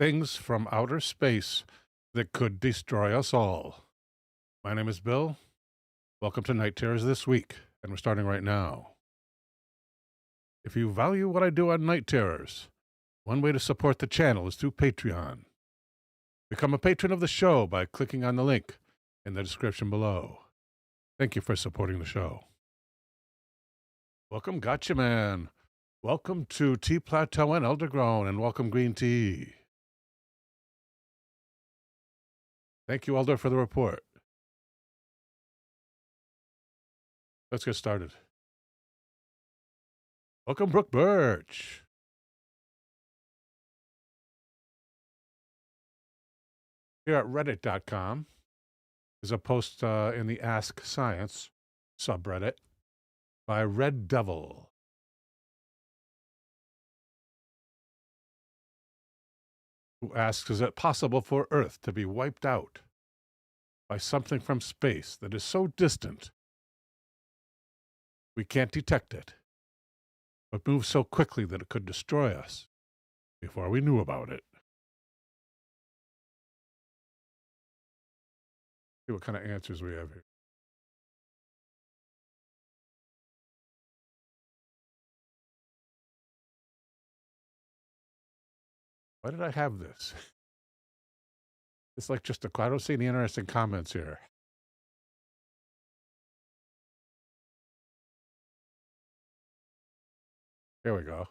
Things from outer space that could destroy us all. My name is Bill. Welcome to Night Terrors this week, and we're starting right now. If you value what I do on Night Terrors, one way to support the channel is through Patreon. Become a patron of the show by clicking on the link in the description below. Thank you for supporting the show. Welcome, Gotcha Man. Welcome to Tea Plateau and Eldergrown, and welcome, Green Tea. Thank you, Elder, for the report. Let's get started. Welcome, Brooke Birch. Here at reddit.com is a post in the Ask Science subreddit by Red Devil. Who asks, is it possible for Earth to be wiped out by something from space that is so distant we can't detect it, but moves so quickly that it could destroy us before we knew about it? See what kind of answers we have here. Why did I have this? It's like just I don't see any interesting comments here. Here we go.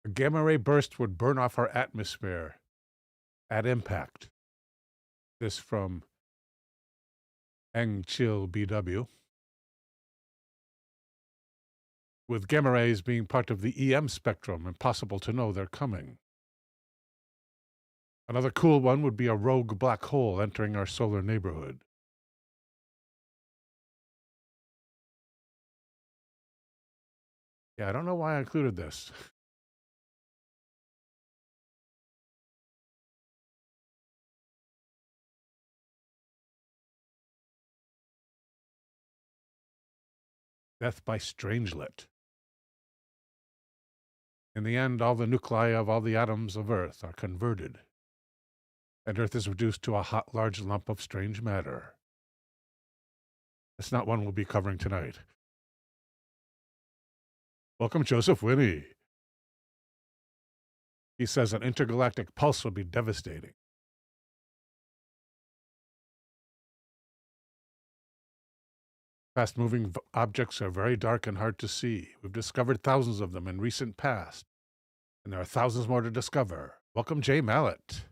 A gamma ray burst would burn off our atmosphere at impact. This from Ang Chill BW. With gamma rays being part of the EM spectrum, impossible to know they're coming. Another cool one would be a rogue black hole entering our solar neighborhood. Yeah, I don't know why I included this. Death by Strangelet. In the end, all the nuclei of all the atoms of Earth are converted, and Earth is reduced to a hot, large lump of strange matter. That's not one we'll be covering tonight. Welcome, Joseph Winnie. He says an intergalactic pulse would be devastating. Fast-moving objects are very dark and hard to see. We've discovered thousands of them in recent past, and there are thousands more to discover. Welcome, Jay Mallet.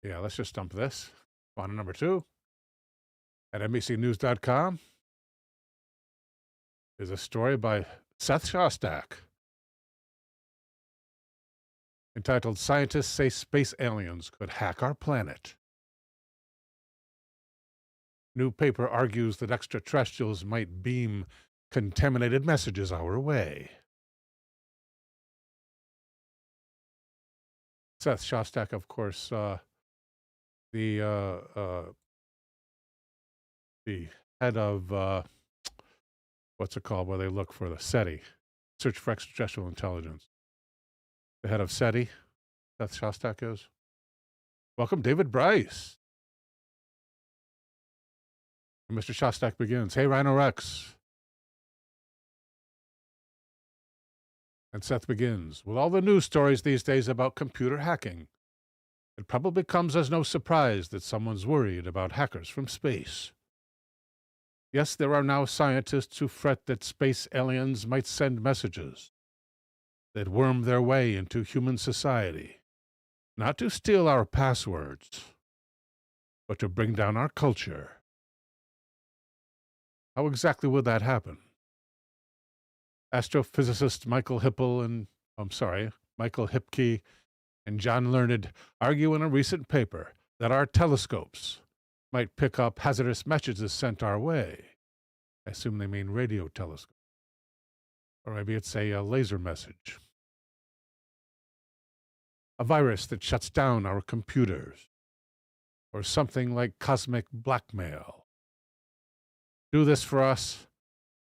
Yeah, let's just dump this. On to number 2. At NBCnews.com is a story by Seth Shostak entitled, Scientists Say Space Aliens Could Hack Our Planet. New paper argues that extraterrestrials might beam contaminated messages our way. Seth Shostak, of course, the head of what's it called, where they look for the SETI, Search for Extraterrestrial Intelligence. The head of SETI, Seth Shostak is. Welcome, David Bryce. And Mr. Shostak begins, hey, Rhino Rex. And Seth begins, with all the news stories these days about computer hacking, it probably comes as no surprise that someone's worried about hackers from space. Yes, there are now scientists who fret that space aliens might send messages that worm their way into human society, not to steal our passwords, but to bring down our culture. How exactly would that happen? Astrophysicist Michael Hipke and John Learned argue in a recent paper that our telescopes might pick up hazardous messages sent our way. I assume they mean radio telescope. Or maybe it's a laser message. A virus that shuts down our computers. or something like cosmic blackmail. Do this for us,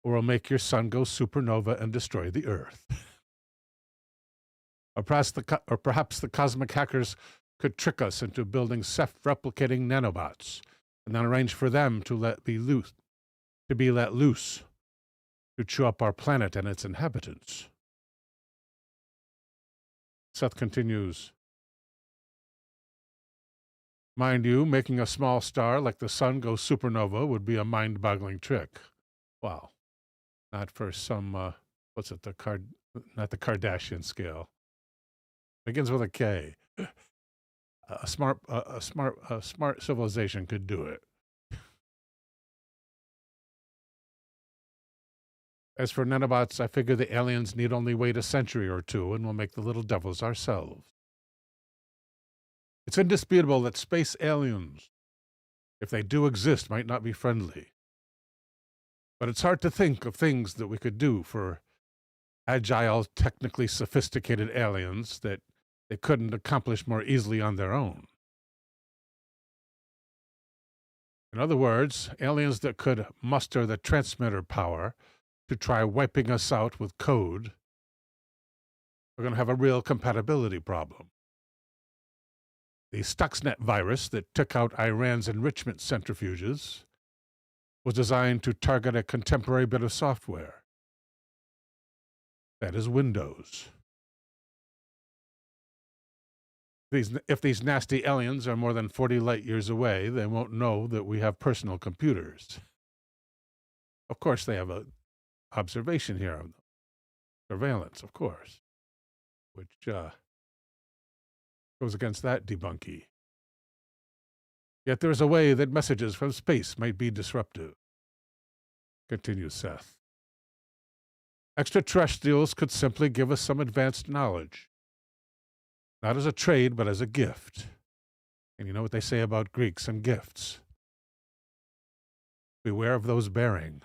or we'll make your sun go supernova and destroy the Earth. Or perhaps the cosmic hackers could trick us into building self-replicating nanobots, and then arrange for them to be let loose, to chew up our planet and its inhabitants. Seth continues, mind you, making a small star like the sun go supernova would be a mind-boggling trick. Well, not for some, not the Kardashian scale. Begins with a K. A smart civilization could do it. As for nanobots, I figure the aliens need only wait a century or two and we'll make the little devils ourselves. It's indisputable that space aliens, if they do exist, might not be friendly. But it's hard to think of things that we could do for agile, technically sophisticated aliens that they couldn't accomplish more easily on their own. In other words, aliens that could muster the transmitter power to try wiping us out with code are going to have a real compatibility problem. The Stuxnet virus that took out Iran's enrichment centrifuges was designed to target a contemporary bit of software. That is Windows. If these nasty aliens are more than 40 light years away, they won't know that we have personal computers. Of course, they have a observation here of them. Surveillance, of course, which goes against that debunky. Yet there is a way that messages from space might be disruptive. Continues Seth. Extraterrestrials could simply give us some advanced knowledge. Not as a trade, but as a gift. And you know what they say about Greeks and gifts. Beware of those bearing.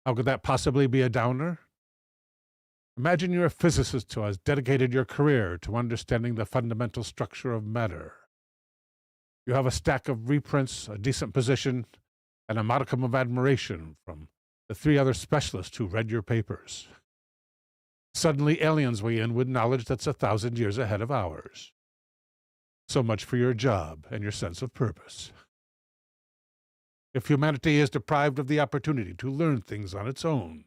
How could that possibly be a downer? Imagine you're a physicist who has dedicated your career to understanding the fundamental structure of matter. You have a stack of reprints, a decent position, and a modicum of admiration from the 3 other specialists who read your papers. Suddenly aliens weigh in with knowledge that's 1,000 years ahead of ours. So much for your job and your sense of purpose. If humanity is deprived of the opportunity to learn things on its own,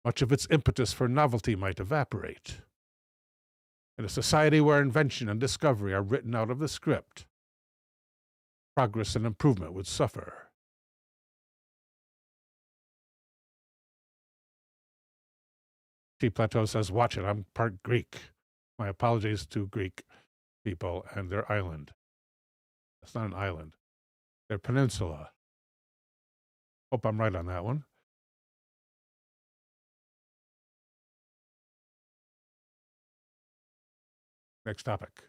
much of its impetus for novelty might evaporate. In a society where invention and discovery are written out of the script, progress and improvement would suffer. T. Plateau says, watch it, I'm part Greek. My apologies to Greek people and their island. It's not an island. Their peninsula. Hope I'm right on that one. Next topic.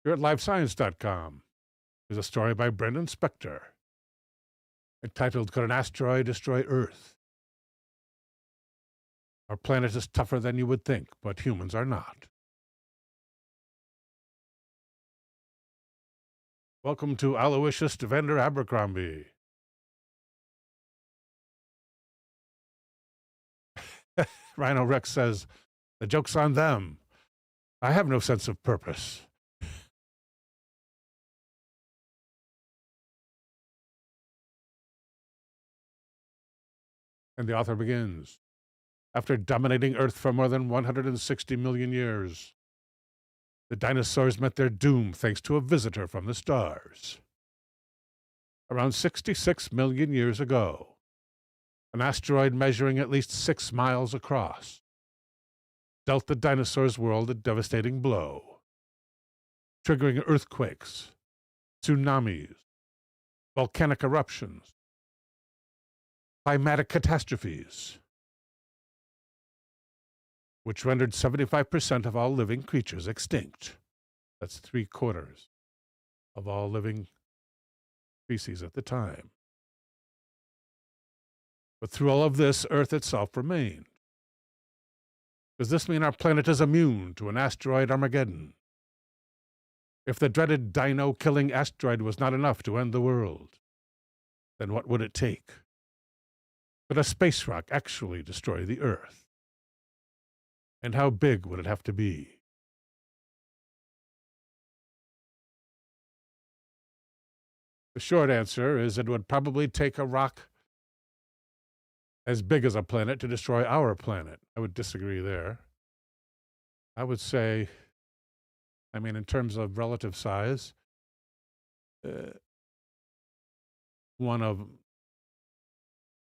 Here at livescience.com is a story by Brendan Spector entitled, Could an Asteroid Destroy Earth? Our planet is tougher than you would think, but humans are not. Welcome to Aloysius Vander Abercrombie. Rhino Rex says, the joke's on them. I have no sense of purpose. And the author begins. After dominating Earth for more than 160 million years, the dinosaurs met their doom thanks to a visitor from the stars. Around 66 million years ago, an asteroid measuring at least 6 miles across dealt the dinosaurs' world a devastating blow, triggering earthquakes, tsunamis, volcanic eruptions, climatic catastrophes, which rendered 75% of all living creatures extinct. That's 3/4 of all living species at the time. But through all of this, Earth itself remained. Does this mean our planet is immune to an asteroid Armageddon? If the dreaded dino-killing asteroid was not enough to end the world, then what would it take? Could a space rock actually destroy the Earth? And how big would it have to be? The short answer is it would probably take a rock as big as a planet to destroy our planet. I would disagree there. I would say, in terms of relative size, one of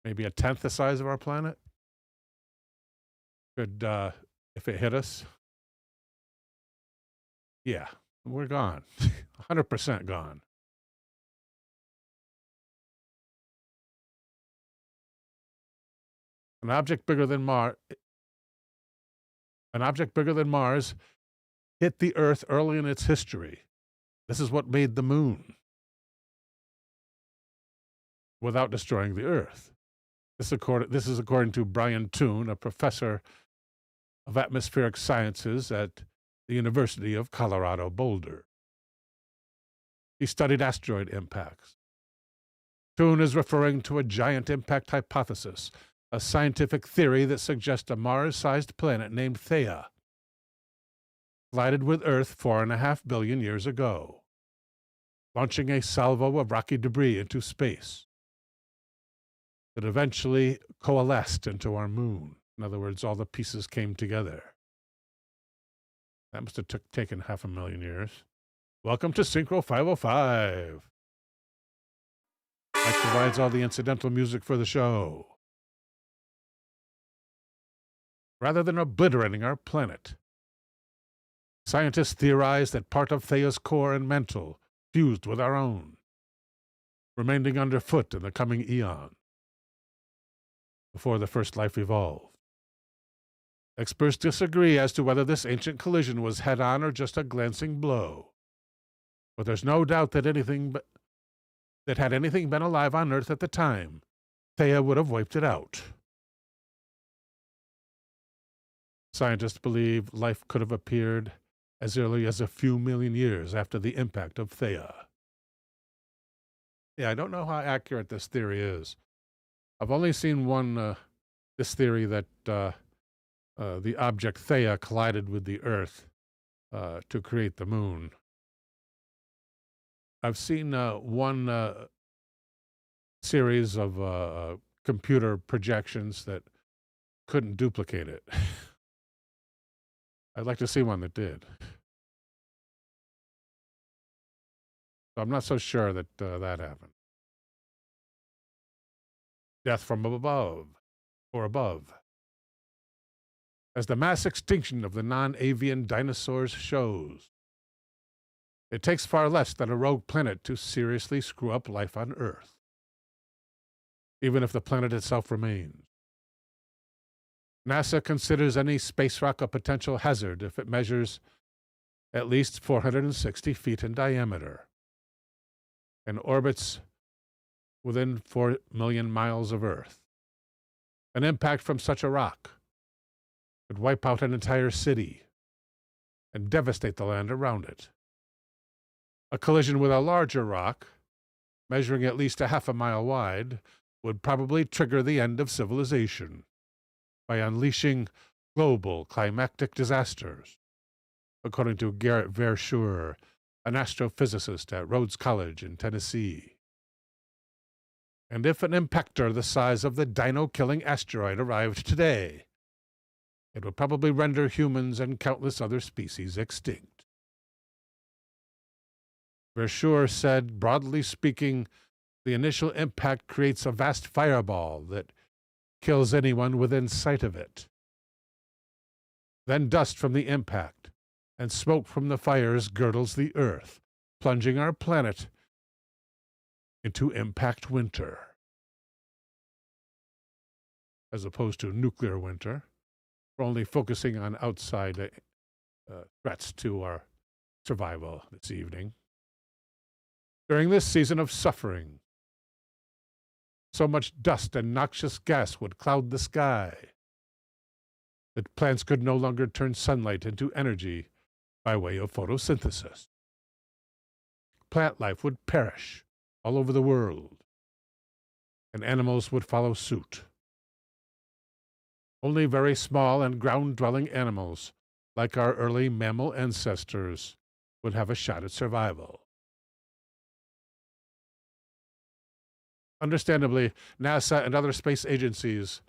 maybe a tenth the size of our planet could, if it hit us, yeah, we're gone. 100% gone. An object bigger than Mars hit the Earth early in its history. This is what made the moon, without destroying the Earth. This is according to Brian Toon, a professor of atmospheric sciences at the University of Colorado Boulder. He studied asteroid impacts. Toon is referring to a giant impact hypothesis, a scientific theory that suggests a Mars-sized planet named Theia collided with Earth 4.5 billion years ago, launching a salvo of rocky debris into space that eventually coalesced into our moon. In other words, all the pieces came together. That must have taken 500,000 years. Welcome to Synchro 505. Mike provides all the incidental music for the show. Rather than obliterating our planet, scientists theorize that part of Theia's core and mantle fused with our own, remaining underfoot in the coming eon, before the first life evolved. Experts disagree as to whether this ancient collision was head-on or just a glancing blow. But there's no doubt that had anything been alive on Earth at the time, Theia would have wiped it out. Scientists believe life could have appeared as early as a few million years after the impact of Theia. Yeah, I don't know how accurate this theory is. I've only seen this theory that the object Theia collided with the Earth to create the moon. I've seen one series of computer projections that couldn't duplicate it. I'd like to see one that did. So I'm not so sure that that happened. Death from above. As the mass extinction of the non-avian dinosaurs shows, it takes far less than a rogue planet to seriously screw up life on Earth, even if the planet itself remains. NASA considers any space rock a potential hazard if it measures at least 460 feet in diameter and orbits within 4 million miles of Earth. An impact from such a rock could wipe out an entire city and devastate the land around it. A collision with a larger rock, measuring at least 0.5 mile wide, would probably trigger the end of civilization by unleashing global climactic disasters, according to Garrett Verschuer, an astrophysicist at Rhodes College in Tennessee. And if an impactor the size of the dino-killing asteroid arrived today, it would probably render humans and countless other species extinct. Verschuer said, broadly speaking, the initial impact creates a vast fireball that kills anyone within sight of it. Then dust from the impact and smoke from the fires girdles the Earth, plunging our planet into impact winter, as opposed to nuclear winter. We're only focusing on outside threats to our survival this evening. During this season of suffering, so much dust and noxious gas would cloud the sky, that plants could no longer turn sunlight into energy by way of photosynthesis. Plant life would perish all over the world, and animals would follow suit. Only very small and ground-dwelling animals, like our early mammal ancestors, would have a shot at survival. Understandably, NASA and other space agencies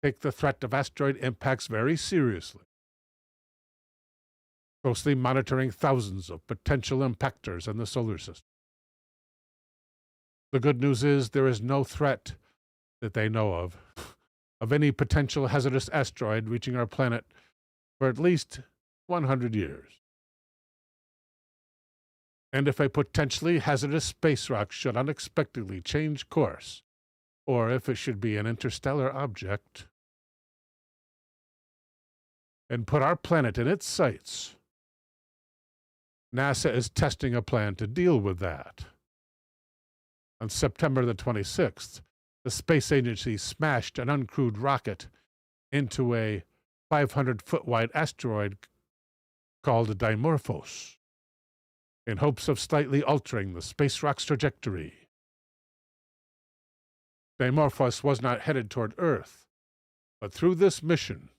take the threat of asteroid impacts very seriously, closely monitoring thousands of potential impactors in the solar system. The good news is there is no threat that they know of any potential hazardous asteroid reaching our planet for at least 100 years. And if a potentially hazardous space rock should unexpectedly change course, or if it should be an interstellar object, and put our planet in its sights, NASA is testing a plan to deal with that. On September the 26th, the space agency smashed an uncrewed rocket into a 500-foot-wide asteroid called Dimorphos, in hopes of slightly altering the space rock's trajectory. Dimorphos was not headed toward Earth, but through this mission,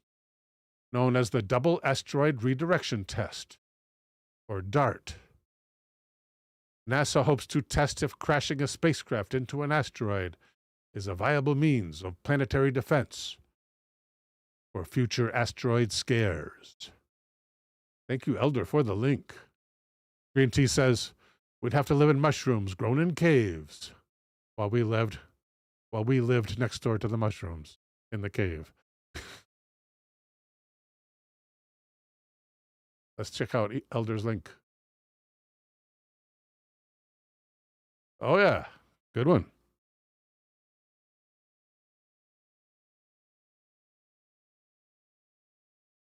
known as the Double Asteroid Redirection Test, or DART, NASA hopes to test if crashing a spacecraft into an asteroid is a viable means of planetary defense for future asteroid scares. Thank you, Elder, for the link. Green Tea says, we'd have to live in mushrooms grown in caves while we lived next door to the mushrooms in the cave. Let's check out Elder's link. Oh, yeah. Good one.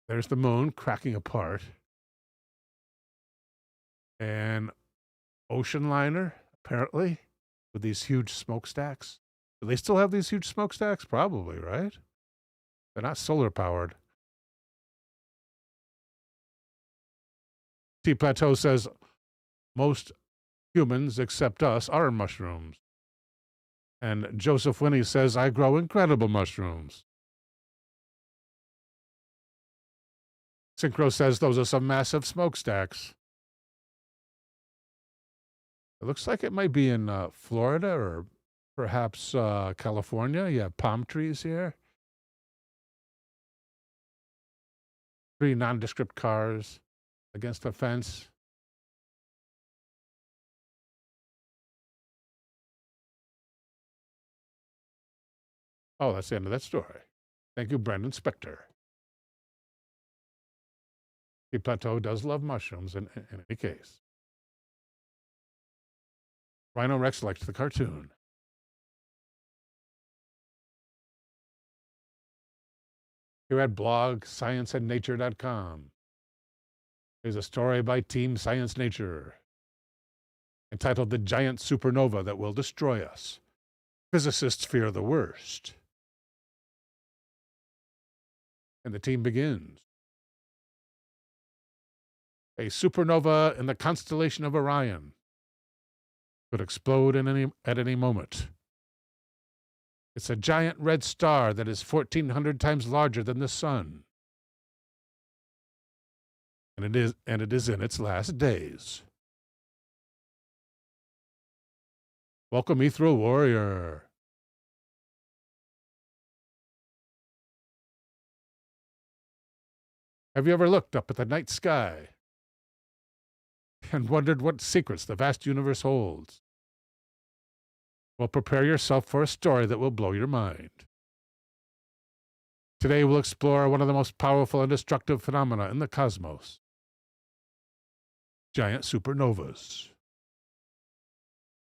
There's the moon cracking apart. An ocean liner, apparently, with these huge smokestacks. Do they still have these huge smokestacks? Probably, right? They're not solar powered. T Plateau says most humans except us are mushrooms. And Joseph Winnie says, I grow incredible mushrooms. Synchro says those are some massive smokestacks. It looks like it might be in Florida or perhaps California. You have palm trees here. 3 nondescript cars against a fence. Oh, that's the end of that story. Thank you, Brandon Spector. The Plateau does love mushrooms in any case. Rhino Rex likes the cartoon. Here at blog scienceandnature.com. There's a story by Team Science Nature entitled The Giant Supernova That Will Destroy Us. Physicists fear the worst. And the team begins. A supernova in the constellation of Orion could explode at any moment. It's a giant red star that is 1,400 times larger than the sun. And it is in its last days. Welcome, Ethereal Warrior. Have you ever looked up at the night sky and wondered what secrets the vast universe holds? Well, prepare yourself for a story that will blow your mind. Today we'll explore one of the most powerful and destructive phenomena in the cosmos. Giant supernovas.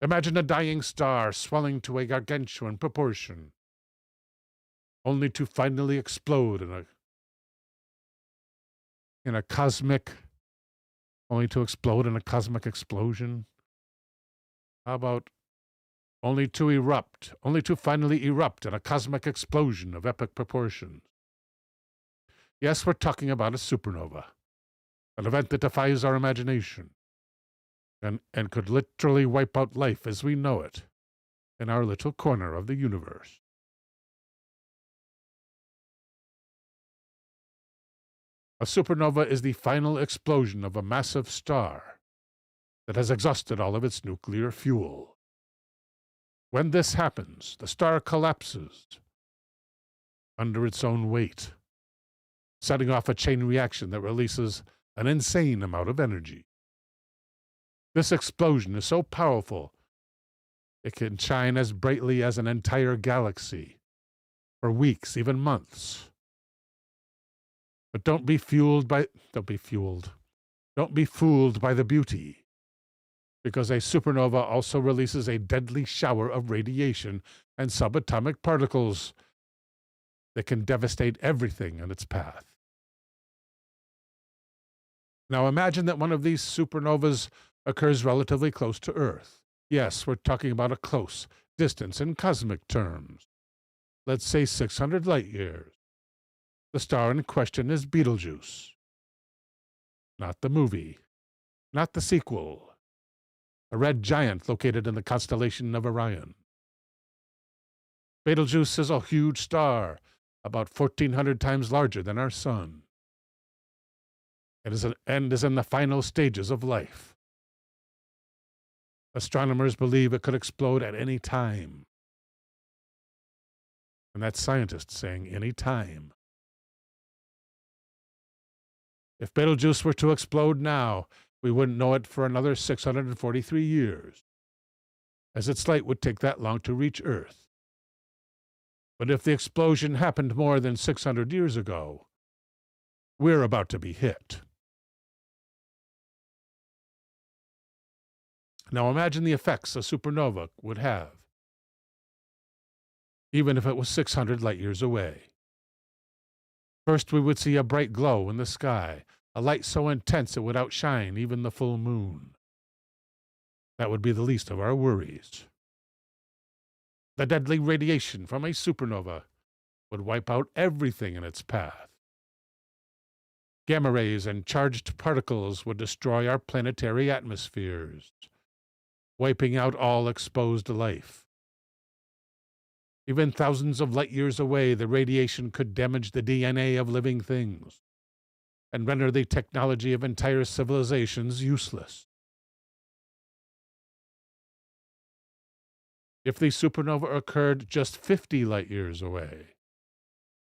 Imagine a dying star swelling to a gargantuan proportion, only to finally explode in a cosmic explosion. How about only to finally erupt in a cosmic explosion of epic proportions? Yes, we're talking about a supernova, an event that defies our imagination and could literally wipe out life as we know it in our little corner of the universe. A supernova is the final explosion of a massive star that has exhausted all of its nuclear fuel. When this happens, the star collapses under its own weight, setting off a chain reaction that releases an insane amount of energy. This explosion is so powerful, it can shine as brightly as an entire galaxy for weeks, even months. But don't be fooled by the beauty, because a supernova also releases a deadly shower of radiation and subatomic particles that can devastate everything in its path. Now imagine that one of these supernovas occurs relatively close to Earth. Yes, we're talking about a close distance in cosmic terms. Let's say 600 light years. The star in question is Betelgeuse. Not the movie. Not the sequel. A red giant located in the constellation of Orion. Betelgeuse is a huge star, about 1,400 times larger than our Sun. It is in the final stages of life. Astronomers believe it could explode at any time. And that's scientists saying any time. If Betelgeuse were to explode now, we wouldn't know it for another 643 years, as its light would take that long to reach Earth. But if the explosion happened more than 600 years ago, we're about to be hit. Now imagine the effects a supernova would have, even if it was 600 light years away. First, we would see a bright glow in the sky, a light so intense it would outshine even the full moon. That would be the least of our worries. The deadly radiation from a supernova would wipe out everything in its path. Gamma rays and charged particles would destroy our planetary atmospheres, wiping out all exposed life. Even thousands of light years away, the radiation could damage the DNA of living things and render the technology of entire civilizations useless. If the supernova occurred just 50 light years away,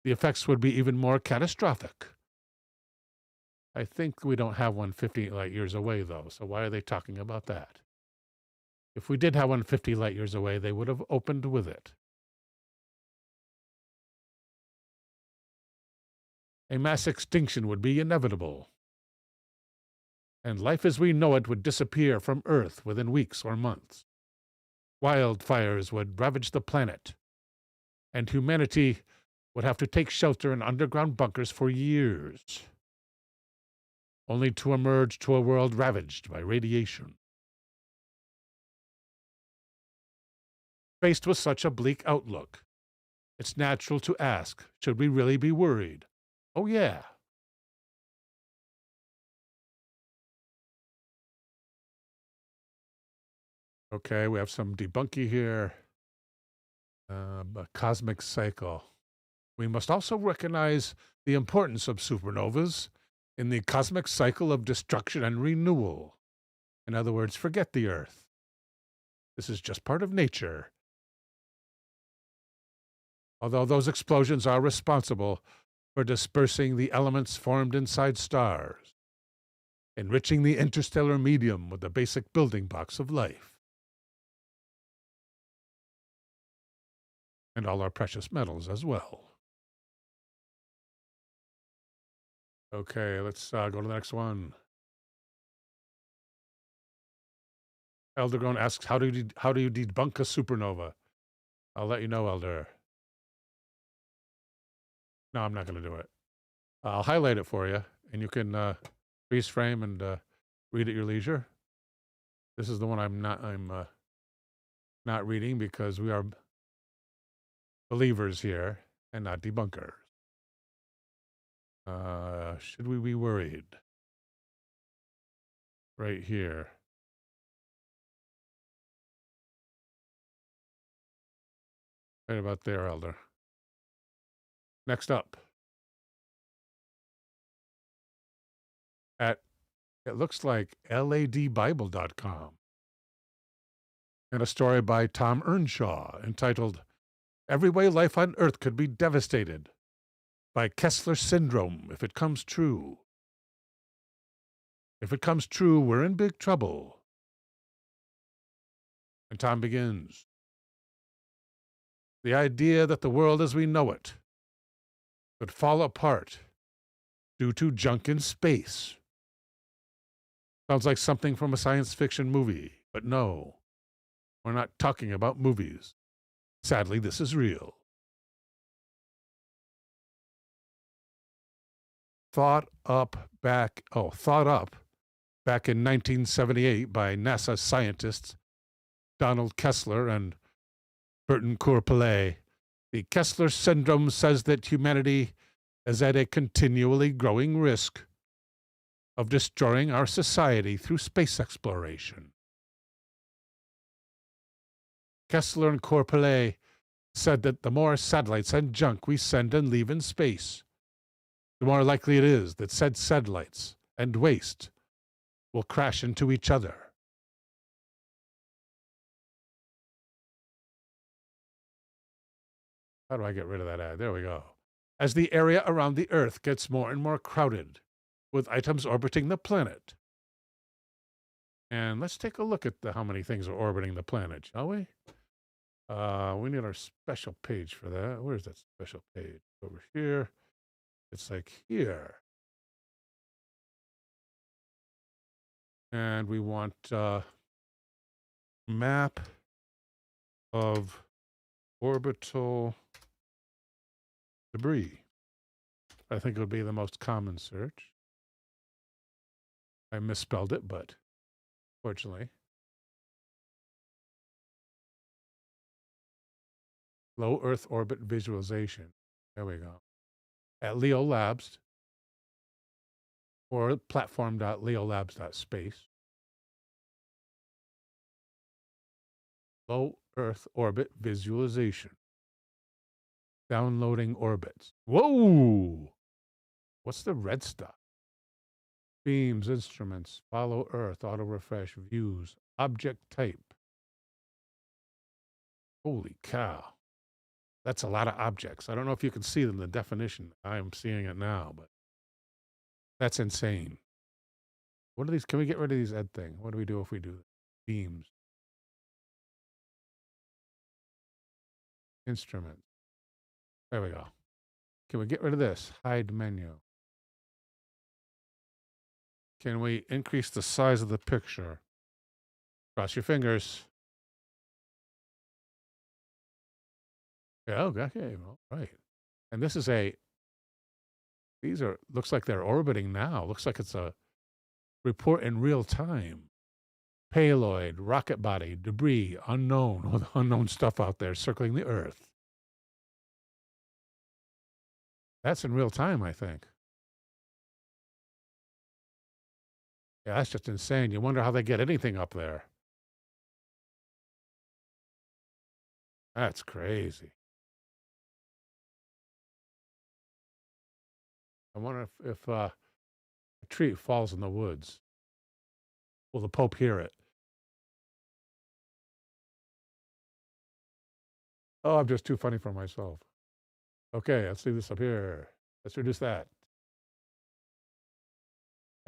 the effects would be even more catastrophic. I think we don't have one 50 light years away, though, so why are they talking about that? If we did have one 50 light years away, they would have opened with it. A mass extinction would be inevitable, and life as we know it would disappear from Earth within weeks or months. Wildfires would ravage the planet, and humanity would have to take shelter in underground bunkers for years, only to emerge to a world ravaged by radiation. Faced with such a bleak outlook, it's natural to ask, should we really be worried? Oh, yeah. Okay, we have some debunking here. A cosmic cycle. We must also recognize the importance of supernovas in the cosmic cycle of destruction and renewal. In other words, forget the Earth. This is just part of nature. Although those explosions are responsible for dispersing the elements formed inside stars, enriching the interstellar medium with the basic building blocks of life, and all our precious metals as well. Okay, let's go to the next one. Eldergrown asks, how do you debunk a supernova? I'll let you know, Elder. No, I'm not going to do it. I'll highlight it for you, and you can freeze frame and read at your leisure. This is the one I'm not reading because we are believers here and not debunkers. Should we be worried? Right here. Right about there, Elder. Next up. At, it looks like ladbible.com. And a story by Tom Earnshaw entitled, Every Way Life on Earth Could Be Devastated by Kessler Syndrome, If It Comes True. If it comes true, we're in big trouble. And Tom begins. The idea that the world as we know it could fall apart due to junk in space. Sounds like something from a science fiction movie, but no, we're not talking about movies. Sadly, this is real. Thought up back in 1978 by NASA scientists Donald Kessler and Burton Courpellet. The Kessler Syndrome says that humanity is at a continually growing risk of destroying our society through space exploration. Kessler and Courpellet said that the more satellites and junk we send and leave in space, the more likely it is that said satellites and waste will crash into each other. How do I get rid of that ad? There we go. As the area around the Earth gets more and more crowded with items orbiting the planet. And let's take a look at how many things are orbiting the planet, shall we? We need our special page for that. Where's that special page? Over here. It's like here. And we want map of orbital debris. I think it would be the most common search. I misspelled it, but fortunately. Low Earth orbit visualization. There we go. At Leo Labs or platform.leolabs.space. Low Earth orbit visualization. Downloading orbits. Whoa! What's the red stuff? Beams, instruments, follow Earth, auto refresh, views, object type. Holy cow. That's a lot of objects. I don't know if you can see them in the definition. I'm seeing it now, but that's insane. What are these? Can we get rid of these ed thing? What do we do if we do beams? Instruments. There we go. Can we get rid of this? Hide menu. Can we increase the size of the picture? Cross your fingers. Yeah, okay, well, right. And this is looks like they're orbiting now. Looks like it's a report in real time. Payload, rocket body, debris, unknown, all the unknown stuff out there circling the Earth. That's in real time, I think. Yeah, that's just insane. You wonder how they get anything up there. That's crazy. I wonder if a tree falls in the woods. Will the Pope hear it? Oh, I'm just too funny for myself. Okay, let's leave this up here. Let's reduce that.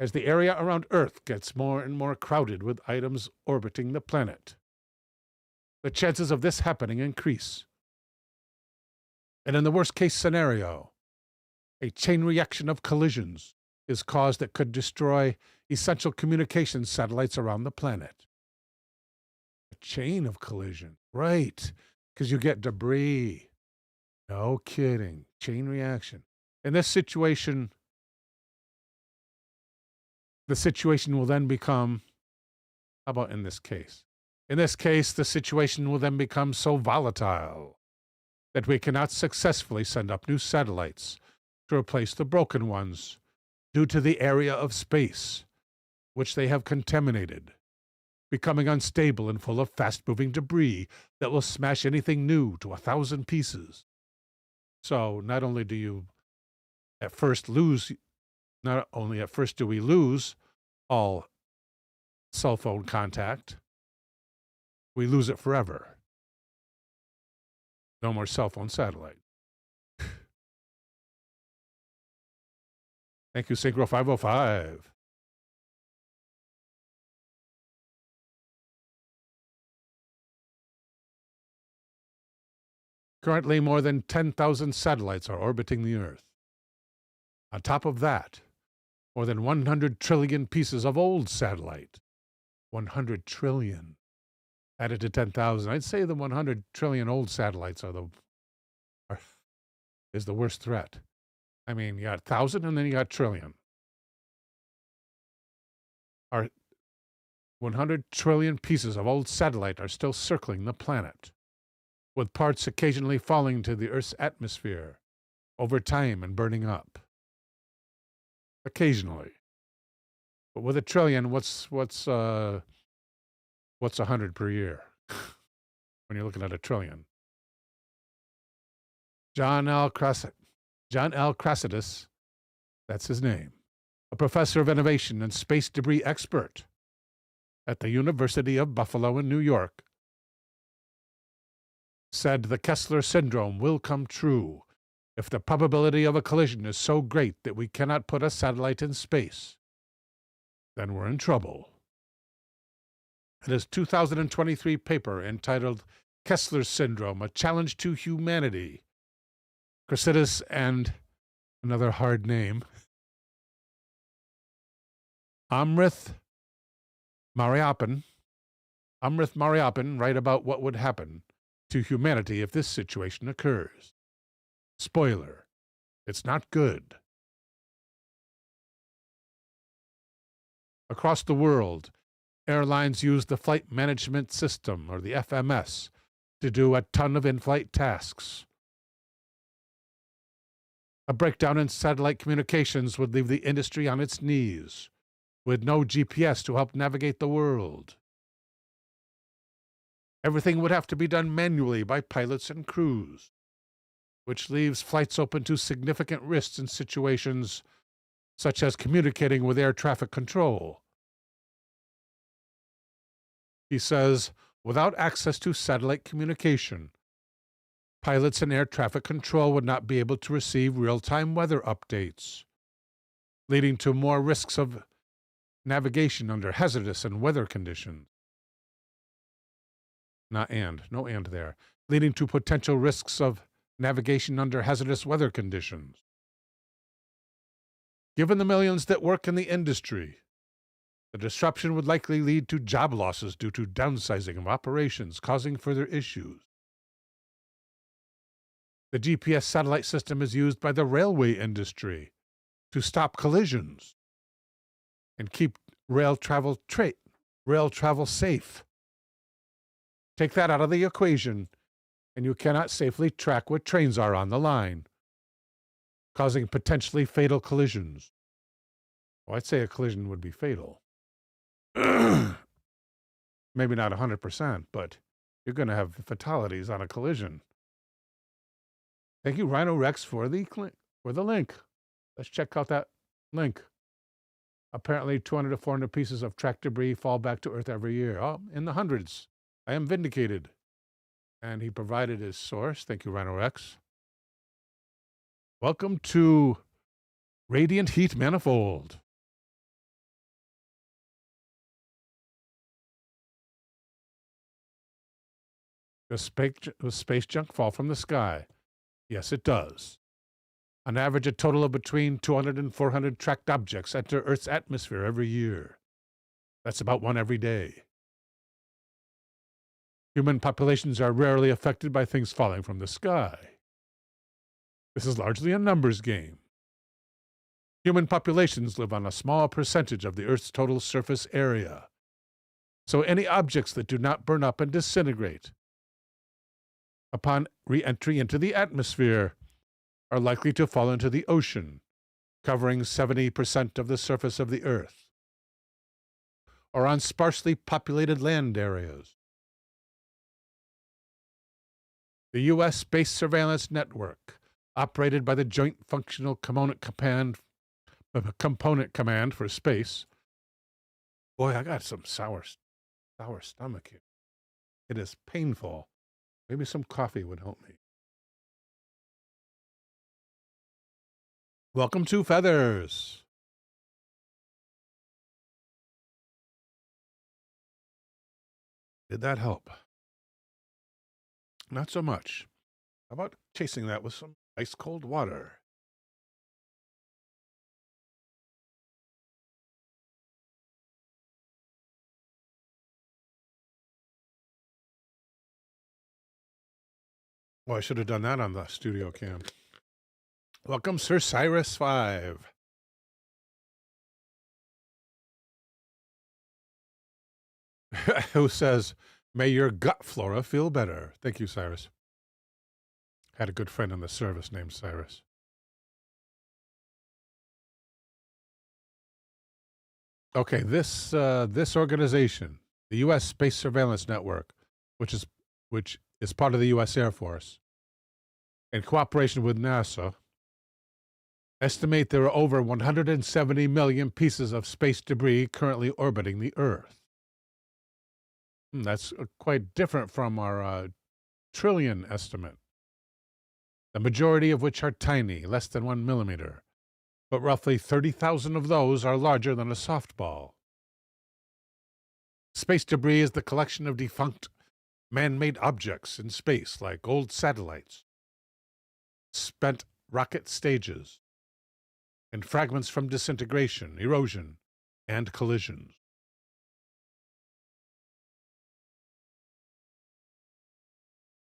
As the area around Earth gets more and more crowded with items orbiting the planet, the chances of this happening increase. And in the worst case scenario, a chain reaction of collisions is caused that could destroy essential communication satellites around the planet. A chain of collision, right? Because you get debris. No kidding. Chain reaction. In this situation, the situation will then become, how about in this case? In this case, the situation will then become so volatile that we cannot successfully send up new satellites to replace the broken ones due to the area of space which they have contaminated, becoming unstable and full of fast-moving debris that will smash anything new to 1,000 pieces. So not only do you at first lose, not only at first do we lose all cell phone contact, we lose it forever. No more cell phone satellite. Thank you, Synchro 505. Currently, more than 10,000 satellites are orbiting the Earth. On top of that, more than 100 trillion pieces of old satellite. 100 trillion. Added to 10,000. I'd say the 100 trillion old satellites is the worst threat. I mean, you got 1,000 and then you got trillion. Our 100 trillion pieces of old satellite are still circling the planet, with parts occasionally falling to the Earth's atmosphere over time and burning up. Occasionally. But with a trillion, what's 100 per year? When you're looking at a trillion. John L. Crassidis, that's his name, a professor of innovation and space debris expert at the University of Buffalo in New York, said the Kessler syndrome will come true if the probability of a collision is so great that we cannot put a satellite in space. Then we're in trouble. In his 2023 paper entitled Kessler Syndrome, A Challenge to Humanity, Crassidis and another hard name, Amrith Mariappan write about what would happen to humanity if this situation occurs. Spoiler, it's not good. Across the world, airlines use the Flight Management System, or the FMS, to do a ton of in-flight tasks. A breakdown in satellite communications would leave the industry on its knees, with no GPS to help navigate the world. Everything would have to be done manually by pilots and crews, which leaves flights open to significant risks in situations such as communicating with air traffic control. He says, without access to satellite communication, pilots and air traffic control would not be able to receive real-time weather updates, leading to more risks of navigation under hazardous and weather conditions. No and there. Leading to potential risks of navigation under hazardous weather conditions. Given the millions that work in the industry, the disruption would likely lead to job losses due to downsizing of operations, causing further issues. The GPS satellite system is used by the railway industry to stop collisions and keep rail travel safe. Take that out of the equation, and you cannot safely track what trains are on the line, causing potentially fatal collisions. Well, I'd say a collision would be fatal. Maybe not 100%, but you're going to have fatalities on a collision. Thank you, Rhino Rex, for the link. Let's check out that link. Apparently, 200 to 400 pieces of track debris fall back to Earth every year. Oh, in the hundreds. I am vindicated. And he provided his source. Thank you, Rhino Rex. Welcome to Radiant Heat Manifold. Does space junk fall from the sky? Yes, it does. On average, a total of between 200 and 400 tracked objects enter Earth's atmosphere every year. That's about one every day. Human populations are rarely affected by things falling from the sky. This is largely a numbers game. Human populations live on a small percentage of the Earth's total surface area. So any objects that do not burn up and disintegrate upon re-entry into the atmosphere are likely to fall into the ocean, covering 70% of the surface of the Earth, or on sparsely populated land areas. The U.S. Space Surveillance Network, operated by the Joint Functional Component Command for Space. Boy, I got some sour stomach here. It is painful. Maybe some coffee would help me. Welcome to Feathers. Did that help? Not so much. How about chasing that with some ice cold water? Well, I should have done that on the studio cam. Welcome, Sir Cyrus 5. Who says, may your gut flora feel better. Thank you, Cyrus. Had a good friend in the service named Cyrus. Okay, this organization, the U.S. Space Surveillance Network, which is part of the U.S. Air Force, in cooperation with NASA, estimate there are over 170 million pieces of space debris currently orbiting the Earth. That's quite different from our trillion estimate, the majority of which are tiny, less than 1 millimeter, but roughly 30,000 of those are larger than a softball. Space debris is the collection of defunct man-made objects in space, like old satellites, spent rocket stages, and fragments from disintegration, erosion, and collisions.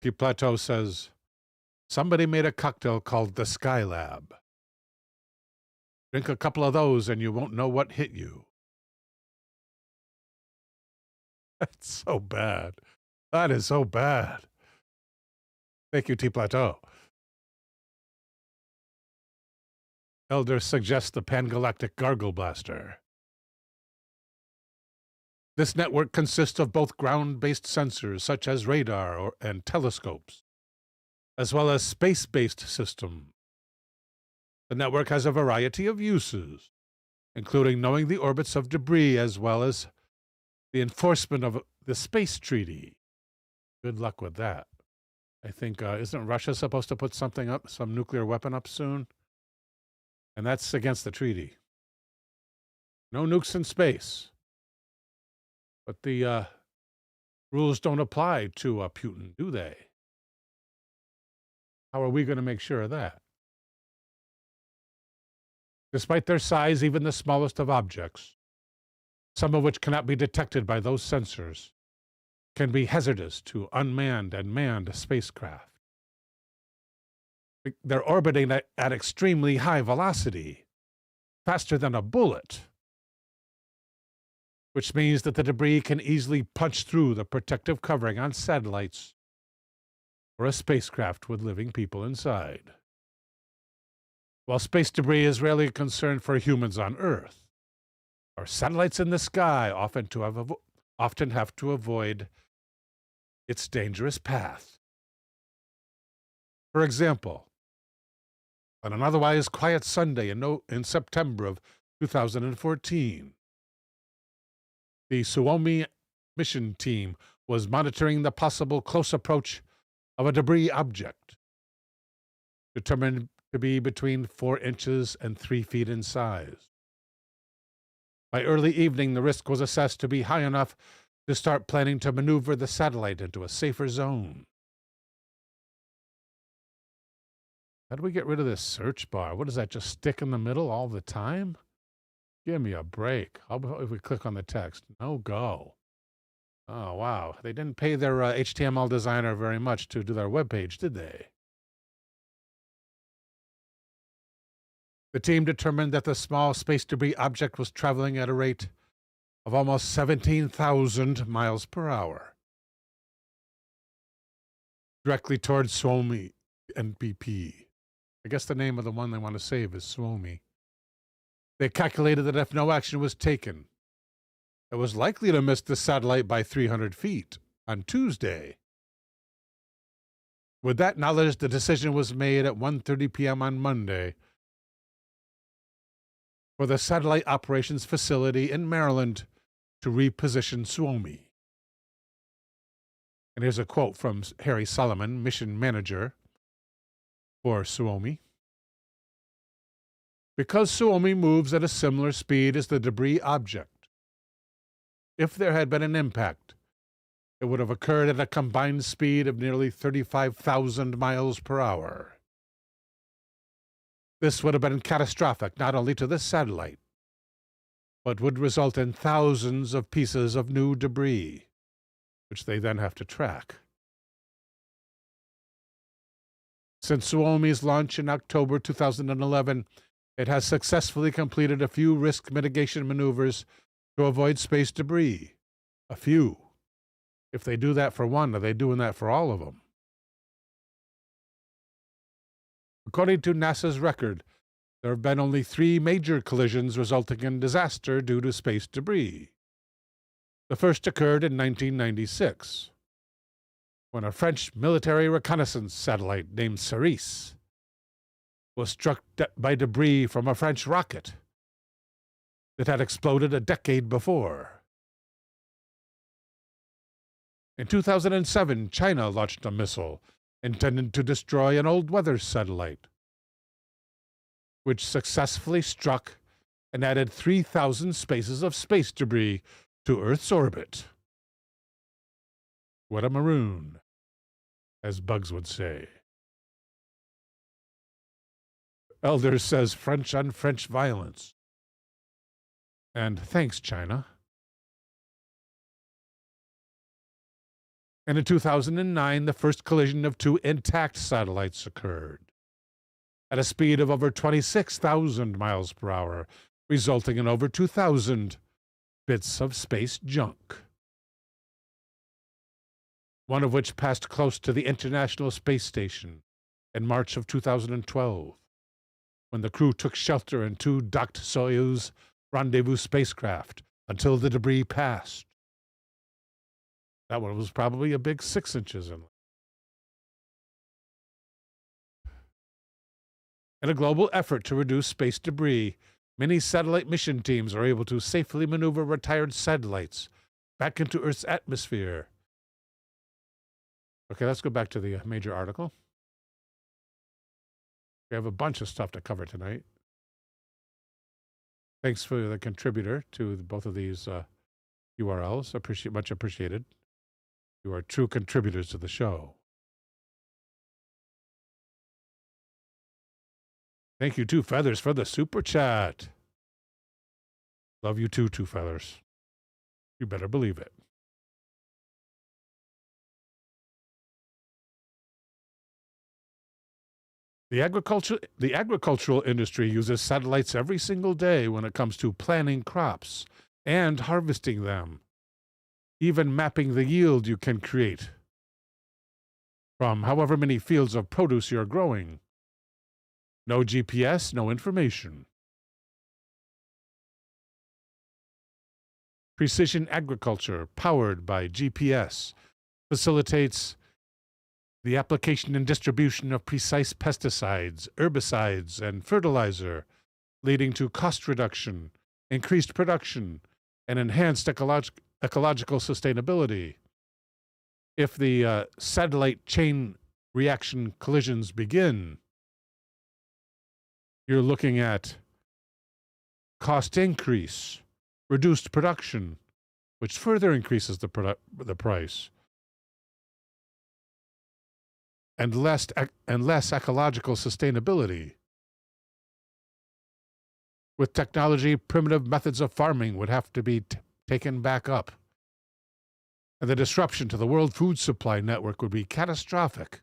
T. Plateau says, somebody made a cocktail called the Skylab. Drink a couple of those and you won't know what hit you. That's so bad. That is so bad. Thank you, T. Plateau. Elder suggests the Pangalactic Gargle Blaster. This network consists of both ground-based sensors, such as radar and telescopes, as well as space-based systems. The network has a variety of uses, including knowing the orbits of debris as well as the enforcement of the space treaty. Good luck with that. I think, isn't Russia supposed to put something up, some nuclear weapon up soon? And that's against the treaty. No nukes in space. But the rules don't apply to Putin, do they? How are we going to make sure of that? Despite their size, even the smallest of objects, some of which cannot be detected by those sensors, can be hazardous to unmanned and manned spacecraft. They're orbiting at extremely high velocity, faster than a bullet, which means that the debris can easily punch through the protective covering on satellites or a spacecraft with living people inside. While space debris is rarely a concern for humans on Earth, our satellites in the sky often have to avoid its dangerous path. For example, on an otherwise quiet Sunday in September of 2014, the Suomi mission team was monitoring the possible close approach of a debris object, determined to be between 4 inches and 3 feet in size. By early evening, the risk was assessed to be high enough to start planning to maneuver the satellite into a safer zone. How do we get rid of this search bar? What does that, just stick in the middle all the time? Give me a break. How about if we click on the text? No go. Oh, wow. They didn't pay their HTML designer very much to do their webpage, did they? The team determined that the small space debris object was traveling at a rate of almost 17,000 miles per hour, directly towards Suomi NPP. I guess the name of the one they want to save is Suomi. They calculated that if no action was taken, it was likely to miss the satellite by 300 feet on Tuesday. With that knowledge, the decision was made at 1:30 p.m. on Monday for the satellite operations facility in Maryland to reposition Suomi. And here's a quote from Harry Solomon, mission manager for Suomi. Because Suomi moves at a similar speed as the debris object, if there had been an impact, it would have occurred at a combined speed of nearly 35,000 miles per hour. This would have been catastrophic not only to the satellite, but would result in thousands of pieces of new debris, which they then have to track. Since Suomi's launch in October 2011, it has successfully completed a few risk mitigation maneuvers to avoid space debris. A few. If they do that for one, are they doing that for all of them? According to NASA's record, there have been only 3 major collisions resulting in disaster due to space debris. The first occurred in 1996, when a French military reconnaissance satellite named Cerise was struck by debris from a French rocket that had exploded a decade before. In 2007, China launched a missile intended to destroy an old weather satellite, which successfully struck and added 3,000 spaces of space debris to Earth's orbit. What a maroon, as Bugs would say. Elders says French on French violence. And thanks, China. And in 2009, the first collision of 2 intact satellites occurred at a speed of over 26,000 miles per hour, resulting in over 2,000 bits of space junk. One of which passed close to the International Space Station in March of 2012, when the crew took shelter in 2 docked Soyuz rendezvous spacecraft until the debris passed. That one was probably a big 6 inches in. In a global effort to reduce space debris, many satellite mission teams are able to safely maneuver retired satellites back into Earth's atmosphere. Okay, let's go back to the major article. We have a bunch of stuff to cover tonight. Thanks for the contributor to both of these URLs. Much appreciated. You are true contributors to the show. Thank you, Two Feathers, for the super chat. Love you too, Two Feathers. You better believe it. The agricultural industry uses satellites every single day when it comes to planting crops and harvesting them, even mapping the yield you can create from however many fields of produce you're growing. No GPS, no information. Precision agriculture, powered by GPS, facilitates the application and distribution of precise pesticides, herbicides, and fertilizer, leading to cost reduction, increased production, and enhanced ecological sustainability. If the satellite chain reaction collisions begin, you're looking at cost increase, reduced production, which further increases the price, and less ecological sustainability. With technology, primitive methods of farming would have to be taken back up, and the disruption to the world food supply network would be catastrophic.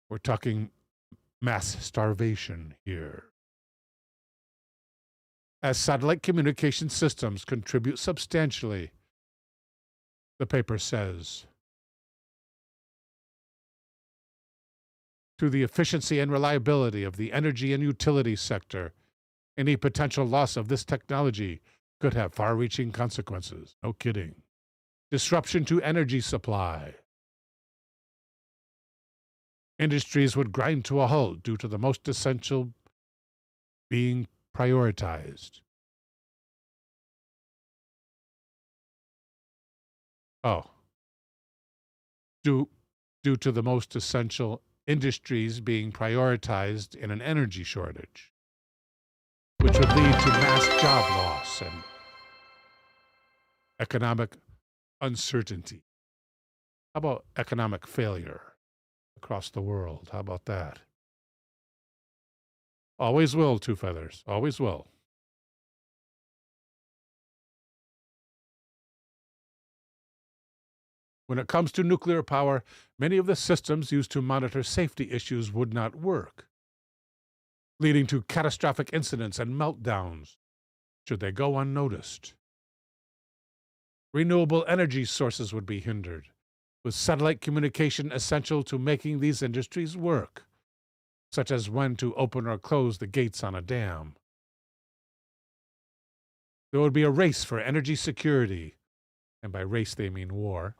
We're talking mass starvation here. As satellite communication systems contribute substantially, the paper says, to the efficiency and reliability of the energy and utility sector, any potential loss of this technology could have far-reaching consequences. No kidding. Disruption to energy supply. Industries would grind to a halt due to the most essential being prioritized. Oh. Due to the most essential industries being prioritized in an energy shortage, which would lead to mass job loss and economic uncertainty. How about economic failure across the world? How about that? Always will, Two Feathers. Always will. When it comes to nuclear power, many of the systems used to monitor safety issues would not work, leading to catastrophic incidents and meltdowns, should they go unnoticed. Renewable energy sources would be hindered, with satellite communication essential to making these industries work, such as when to open or close the gates on a dam. There would be a race for energy security, and by race they mean war,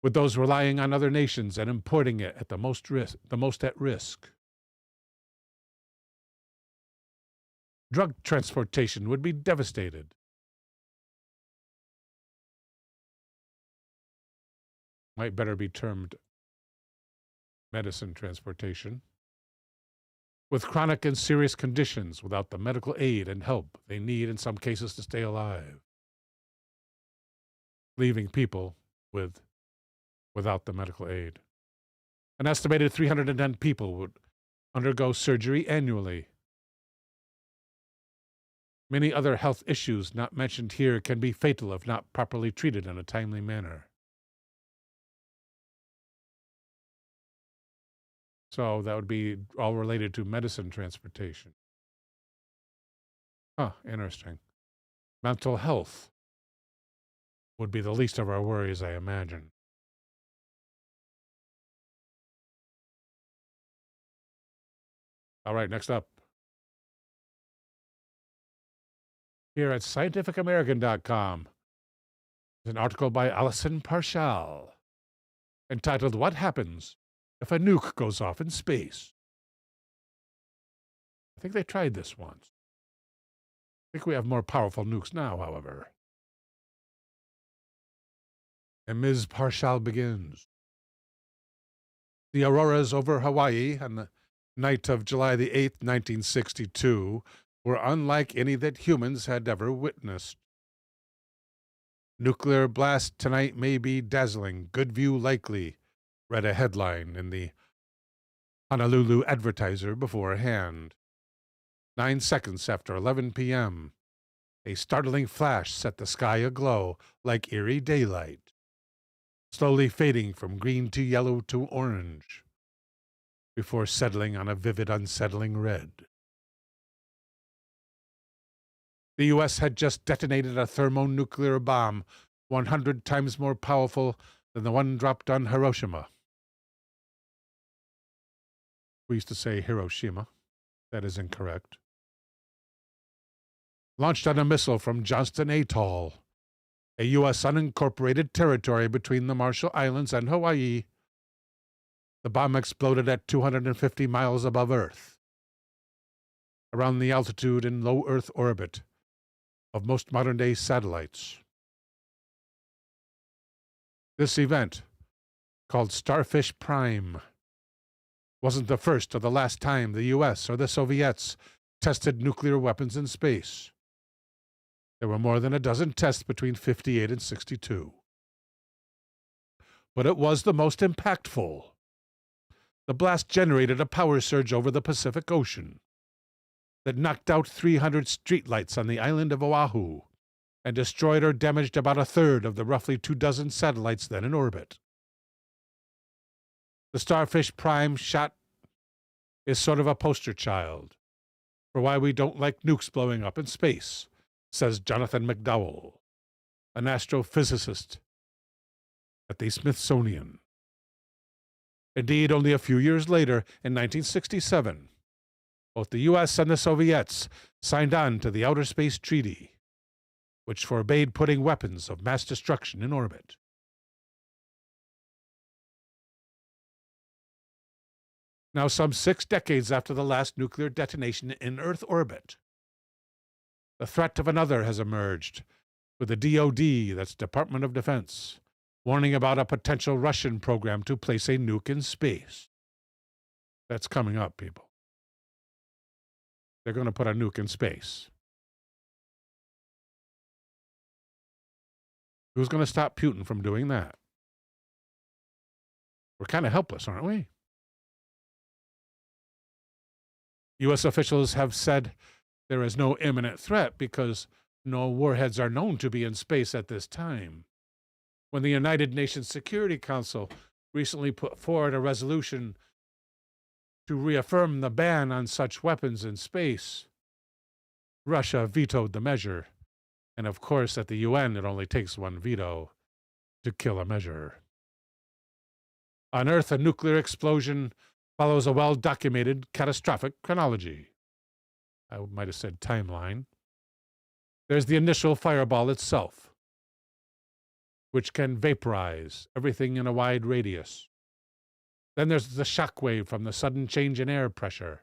with those relying on other nations and importing it at the most at risk. Drug transportation would be devastated. Might better be termed medicine transportation. With chronic and serious conditions without the medical aid and help they need in some cases to stay alive, leaving people without the medical aid. An estimated 310 people would undergo surgery annually. Many other health issues not mentioned here can be fatal if not properly treated in a timely manner. So that would be all related to medicine transportation. Interesting. Mental health would be the least of our worries, I imagine. All right, next up. Here at scientificamerican.com is an article by Alison Parshall entitled, "What Happens If a Nuke Goes Off in Space?" I think they tried this once. I think we have more powerful nukes now, however. And Ms. Parshall begins. The auroras over Hawaii on the night of July the 8th, 1962, were unlike any that humans had ever witnessed. "Nuclear blast tonight may be dazzling, good view likely," read a headline in the Honolulu Advertiser beforehand. 9 seconds after 11 p.m., a startling flash set the sky aglow like eerie daylight, slowly fading from green to yellow to orange, before settling on a vivid, unsettling red. The U.S. had just detonated a thermonuclear bomb 100 times more powerful than the one dropped on Hiroshima. We used to say Hiroshima. That is incorrect. Launched on a missile from Johnston Atoll, a U.S. unincorporated territory between the Marshall Islands and Hawaii. The bomb exploded at 250 miles above Earth, around the altitude and low Earth orbit of most modern-day satellites. This event, called Starfish Prime, wasn't the first or the last time the U.S. or the Soviets tested nuclear weapons in space. There were more than a dozen tests between 58 and 62. But it was the most impactful. The blast generated a power surge over the Pacific Ocean that knocked out 300 streetlights on the island of Oahu and destroyed or damaged about a third of the roughly 24 satellites then in orbit. The Starfish Prime shot is sort of a poster child for why we don't like nukes blowing up in space, says Jonathan McDowell, an astrophysicist at the Smithsonian. Indeed, only a few years later, in 1967, both the U.S. and the Soviets signed on to the Outer Space Treaty, which forbade putting weapons of mass destruction in orbit. Now, some 6 decades after the last nuclear detonation in Earth orbit, the threat of another has emerged, with the DoD, that's Department of Defense, warning about a potential Russian program to place a nuke in space. That's coming up, people. They're going to put a nuke in space. Who's going to stop Putin from doing that? We're kind of helpless, aren't we? U.S. officials have said there is no imminent threat because no warheads are known to be in space at this time. When the United Nations Security Council recently put forward a resolution to reaffirm the ban on such weapons in space, Russia vetoed the measure. And of course, at the UN, it only takes one veto to kill a measure. On Earth, a nuclear explosion follows a well-documented catastrophic chronology. I might have said timeline. There's the initial fireball itself, which can vaporize everything in a wide radius. Then there's the shock wave from the sudden change in air pressure,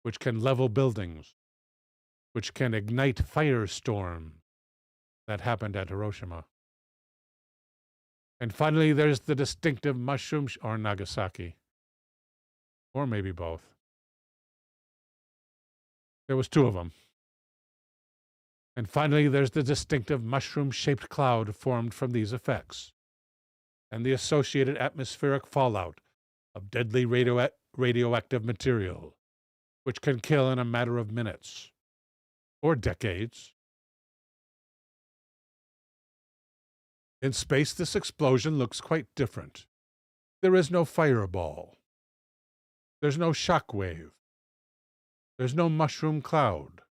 which can level buildings, which can ignite firestorm that happened at Hiroshima. And finally, there's the distinctive mushroom or Nagasaki, or maybe both. There was 2 of them. And finally, there's the distinctive mushroom-shaped cloud formed from these effects, and the associated atmospheric fallout of deadly radioactive material, which can kill in a matter of minutes or decades. In space, this explosion looks quite different. There is no fireball. There's no shock wave. There's no mushroom cloud.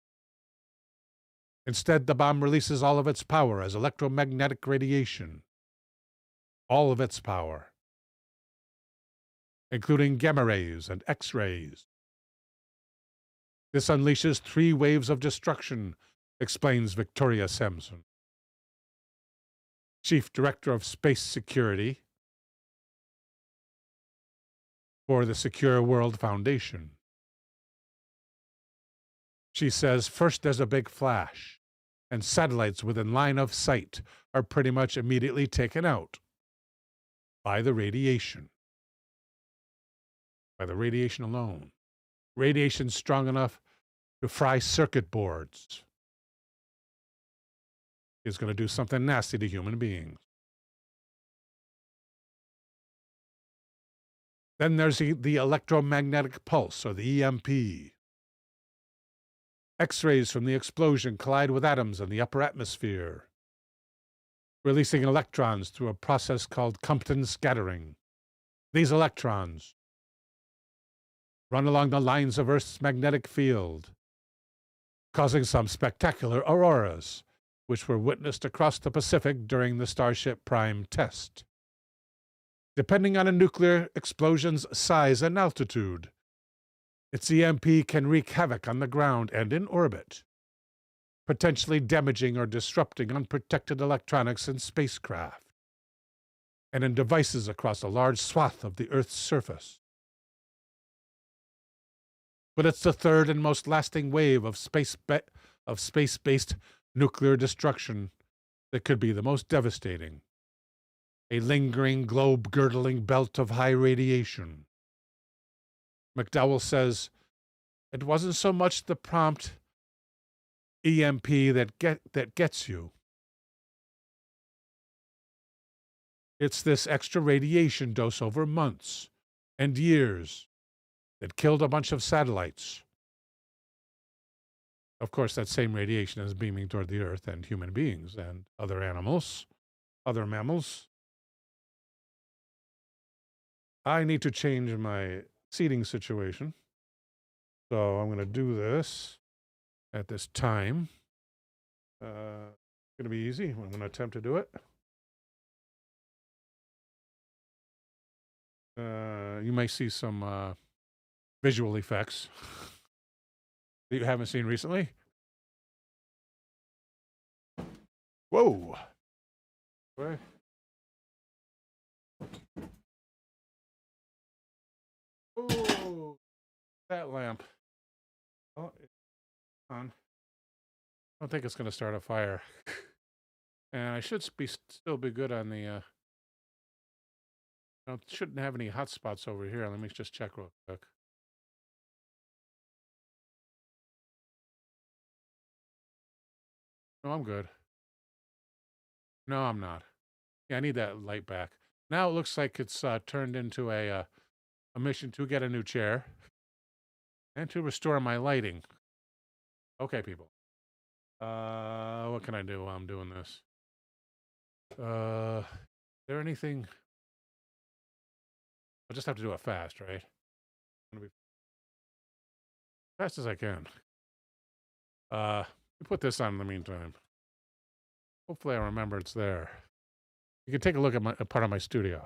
Instead, the bomb releases all of its power as electromagnetic radiation. All of its power, including gamma rays and X-rays. This unleashes 3 waves of destruction, explains Victoria Sampson, Chief Director of Space Security for the Secure World Foundation. She says, first there's a big flash, and satellites within line of sight are pretty much immediately taken out by the radiation. By the radiation alone. Radiation strong enough to fry circuit boards. Is going to do something nasty to human beings. Then there's the electromagnetic pulse, or the EMP. X-rays from the explosion collide with atoms in the upper atmosphere, releasing electrons through a process called Compton scattering. These electrons run along the lines of Earth's magnetic field, causing some spectacular auroras, which were witnessed across the Pacific during the Starship Prime test. Depending on a nuclear explosion's size and altitude, its EMP can wreak havoc on the ground and in orbit, potentially damaging or disrupting unprotected electronics in spacecraft and in devices across a large swath of the Earth's surface. But it's the third and most lasting wave of space-based nuclear destruction that could be the most devastating. A lingering, globe-girdling belt of high radiation. McDowell says, it wasn't so much the prompt EMP that gets you. It's this extra radiation dose over months and years that killed a bunch of satellites. Of course, that same radiation is beaming toward the Earth and human beings and other animals, other mammals. I need to change my seating situation. So I'm going to do this at this time. It's going to be easy. I'm going to attempt to do it. You may see some visual effects that you haven't seen recently. Whoa! Where? Oh, that lamp. Oh, it's on. I don't think it's going to start a fire. And I should still be good on the... I shouldn't have any hot spots over here. Let me just check real quick. No, I'm good. No, I'm not. Yeah, I need that light back. Now it looks like it's turned into a mission to get a new chair and to restore my lighting. Okay, people. What can I do while I'm doing this? Is there anything? I'll just have to do it fast, right? I'm gonna be fast as I can. Put this on in the meantime. Hopefully I remember it's there. You can take a look at a part of my studio.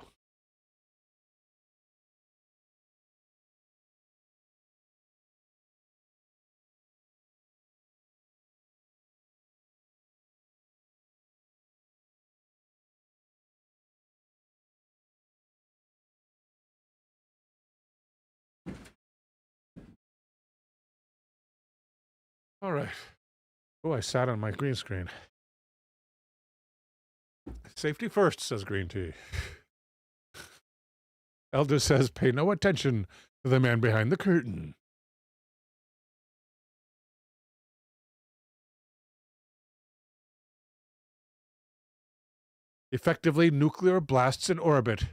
All right. Oh, I sat on my green screen. Safety first, says Green Tea. Elder says, pay no attention to the man behind the curtain. Effectively, nuclear blasts in orbit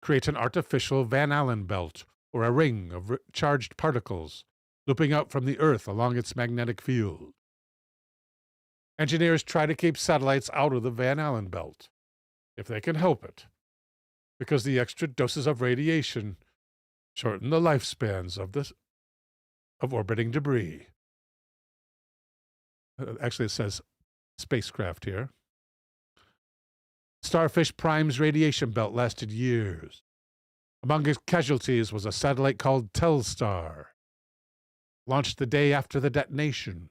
create an artificial Van Allen belt, or a ring of charged particles, looping out from the Earth along its magnetic field. Engineers try to keep satellites out of the Van Allen belt, if they can help it, because the extra doses of radiation shorten the lifespans of orbiting debris. Actually, it says spacecraft here. Starfish Prime's radiation belt lasted years. Among its casualties was a satellite called Telstar, launched the day after the detonation,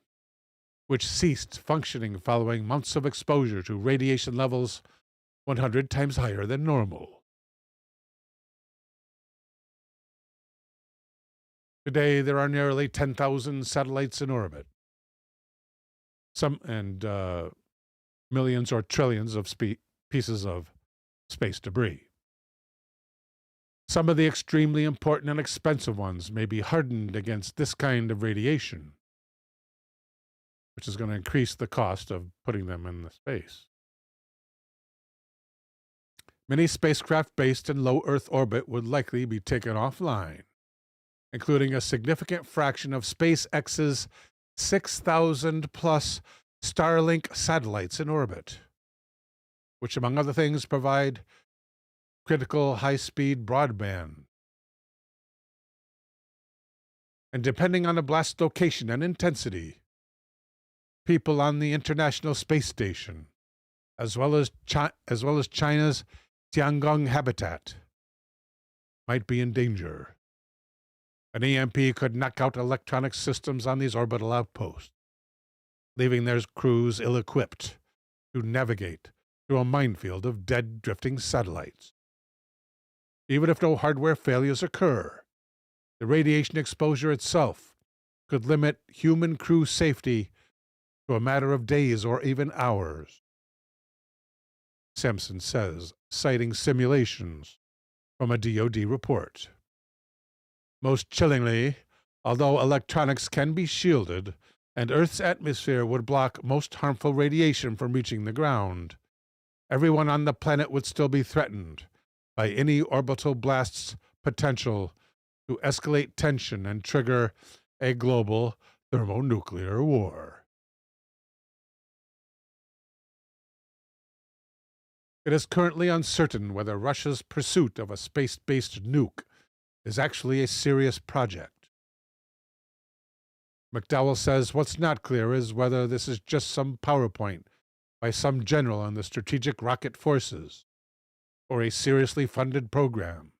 which ceased functioning following months of exposure to radiation levels 100 times higher than normal. Today, there are nearly 10,000 satellites in orbit. Millions or trillions of pieces of space debris. Some of the extremely important and expensive ones may be hardened against this kind of radiation, which is going to increase the cost of putting them in the space. Many spacecraft based in low Earth orbit would likely be taken offline, including a significant fraction of SpaceX's 6,000-plus Starlink satellites in orbit, which, among other things, provide critical high-speed broadband. And depending on the blast location and intensity, people on the International Space Station, as well as China's Tiangong habitat, might be in danger. An EMP could knock out electronic systems on these orbital outposts, leaving their crews ill-equipped to navigate through a minefield of dead, drifting satellites. Even if no hardware failures occur, the radiation exposure itself could limit human crew safety to a matter of days or even hours, Sampson says, citing simulations from a DoD report. Most chillingly, although electronics can be shielded and Earth's atmosphere would block most harmful radiation from reaching the ground, everyone on the planet would still be threatened by any orbital blast's potential to escalate tension and trigger a global thermonuclear war. It is currently uncertain whether Russia's pursuit of a space-based nuke is actually a serious project. McDowell says what's not clear is whether this is just some PowerPoint by some general in the Strategic Rocket Forces, or a seriously funded program.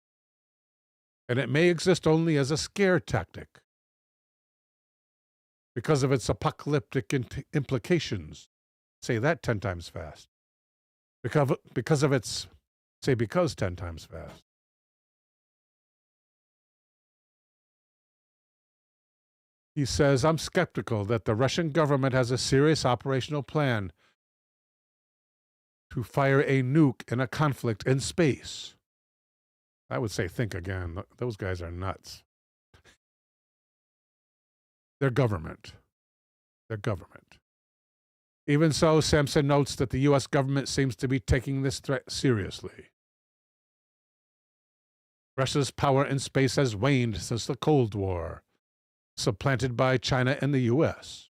and it may exist only as a scare tactic because of its apocalyptic implications. Say that 10 times fast. Because of its, say because 10 times fast. He says, I'm skeptical that the Russian government has a serious operational plan to fire a nuke in a conflict in space. I would say think again. Those guys are nuts. They're government. They're government. Even so, Sampson notes that the U.S. government seems to be taking this threat seriously. Russia's power in space has waned since the Cold War, supplanted by China and the U.S.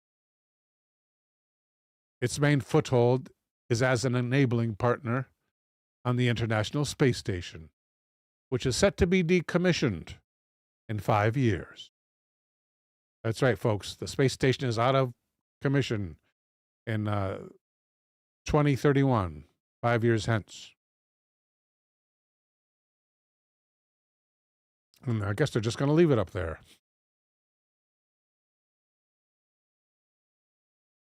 Its main foothold is as an enabling partner on the International Space Station, which is set to be decommissioned in 5 years. That's right, folks. The space station is out of commission in 2031, 5 years hence. And I guess they're just going to leave it up there.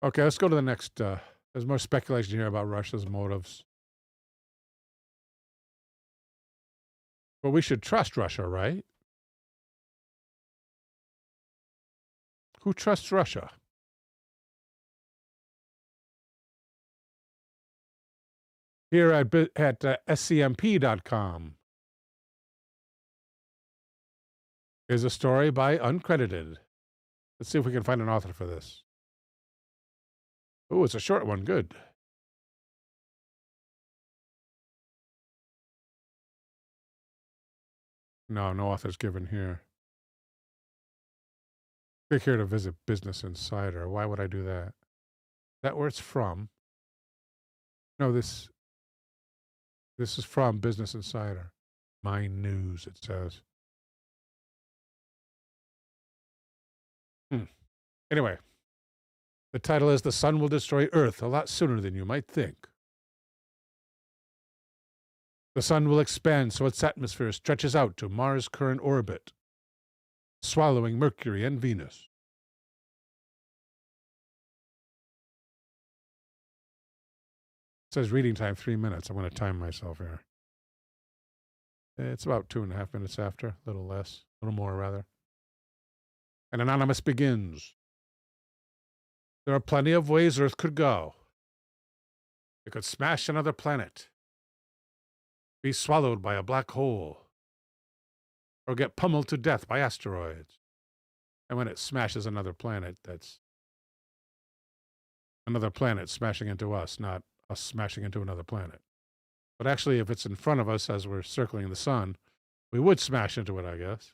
Okay, let's go to the next. There's more speculation here about Russia's motives. But we should trust Russia, right? Who trusts Russia? Here at scmp.com is a story by Uncredited. Let's see if we can find an author for this. Oh, it's a short one. Good. No author's given here. Click here to visit Business Insider. Why would I do that? Is that where it's from? No, this is from Business Insider. My News, it says. Anyway, the title is The Sun Will Destroy Earth a Lot Sooner Than You Might Think. The sun will expand so its atmosphere stretches out to Mars' current orbit, swallowing Mercury and Venus. It says reading time 3 minutes. I'm going to time myself here. It's about 2.5 minutes after, a little less, a little more rather. And Anonymous begins. There are plenty of ways Earth could go. It could smash another planet, be swallowed by a black hole, or get pummeled to death by asteroids. And when it smashes another planet, that's another planet smashing into us, not us smashing into another planet. But actually, if it's in front of us as we're circling the sun, we would smash into it, I guess.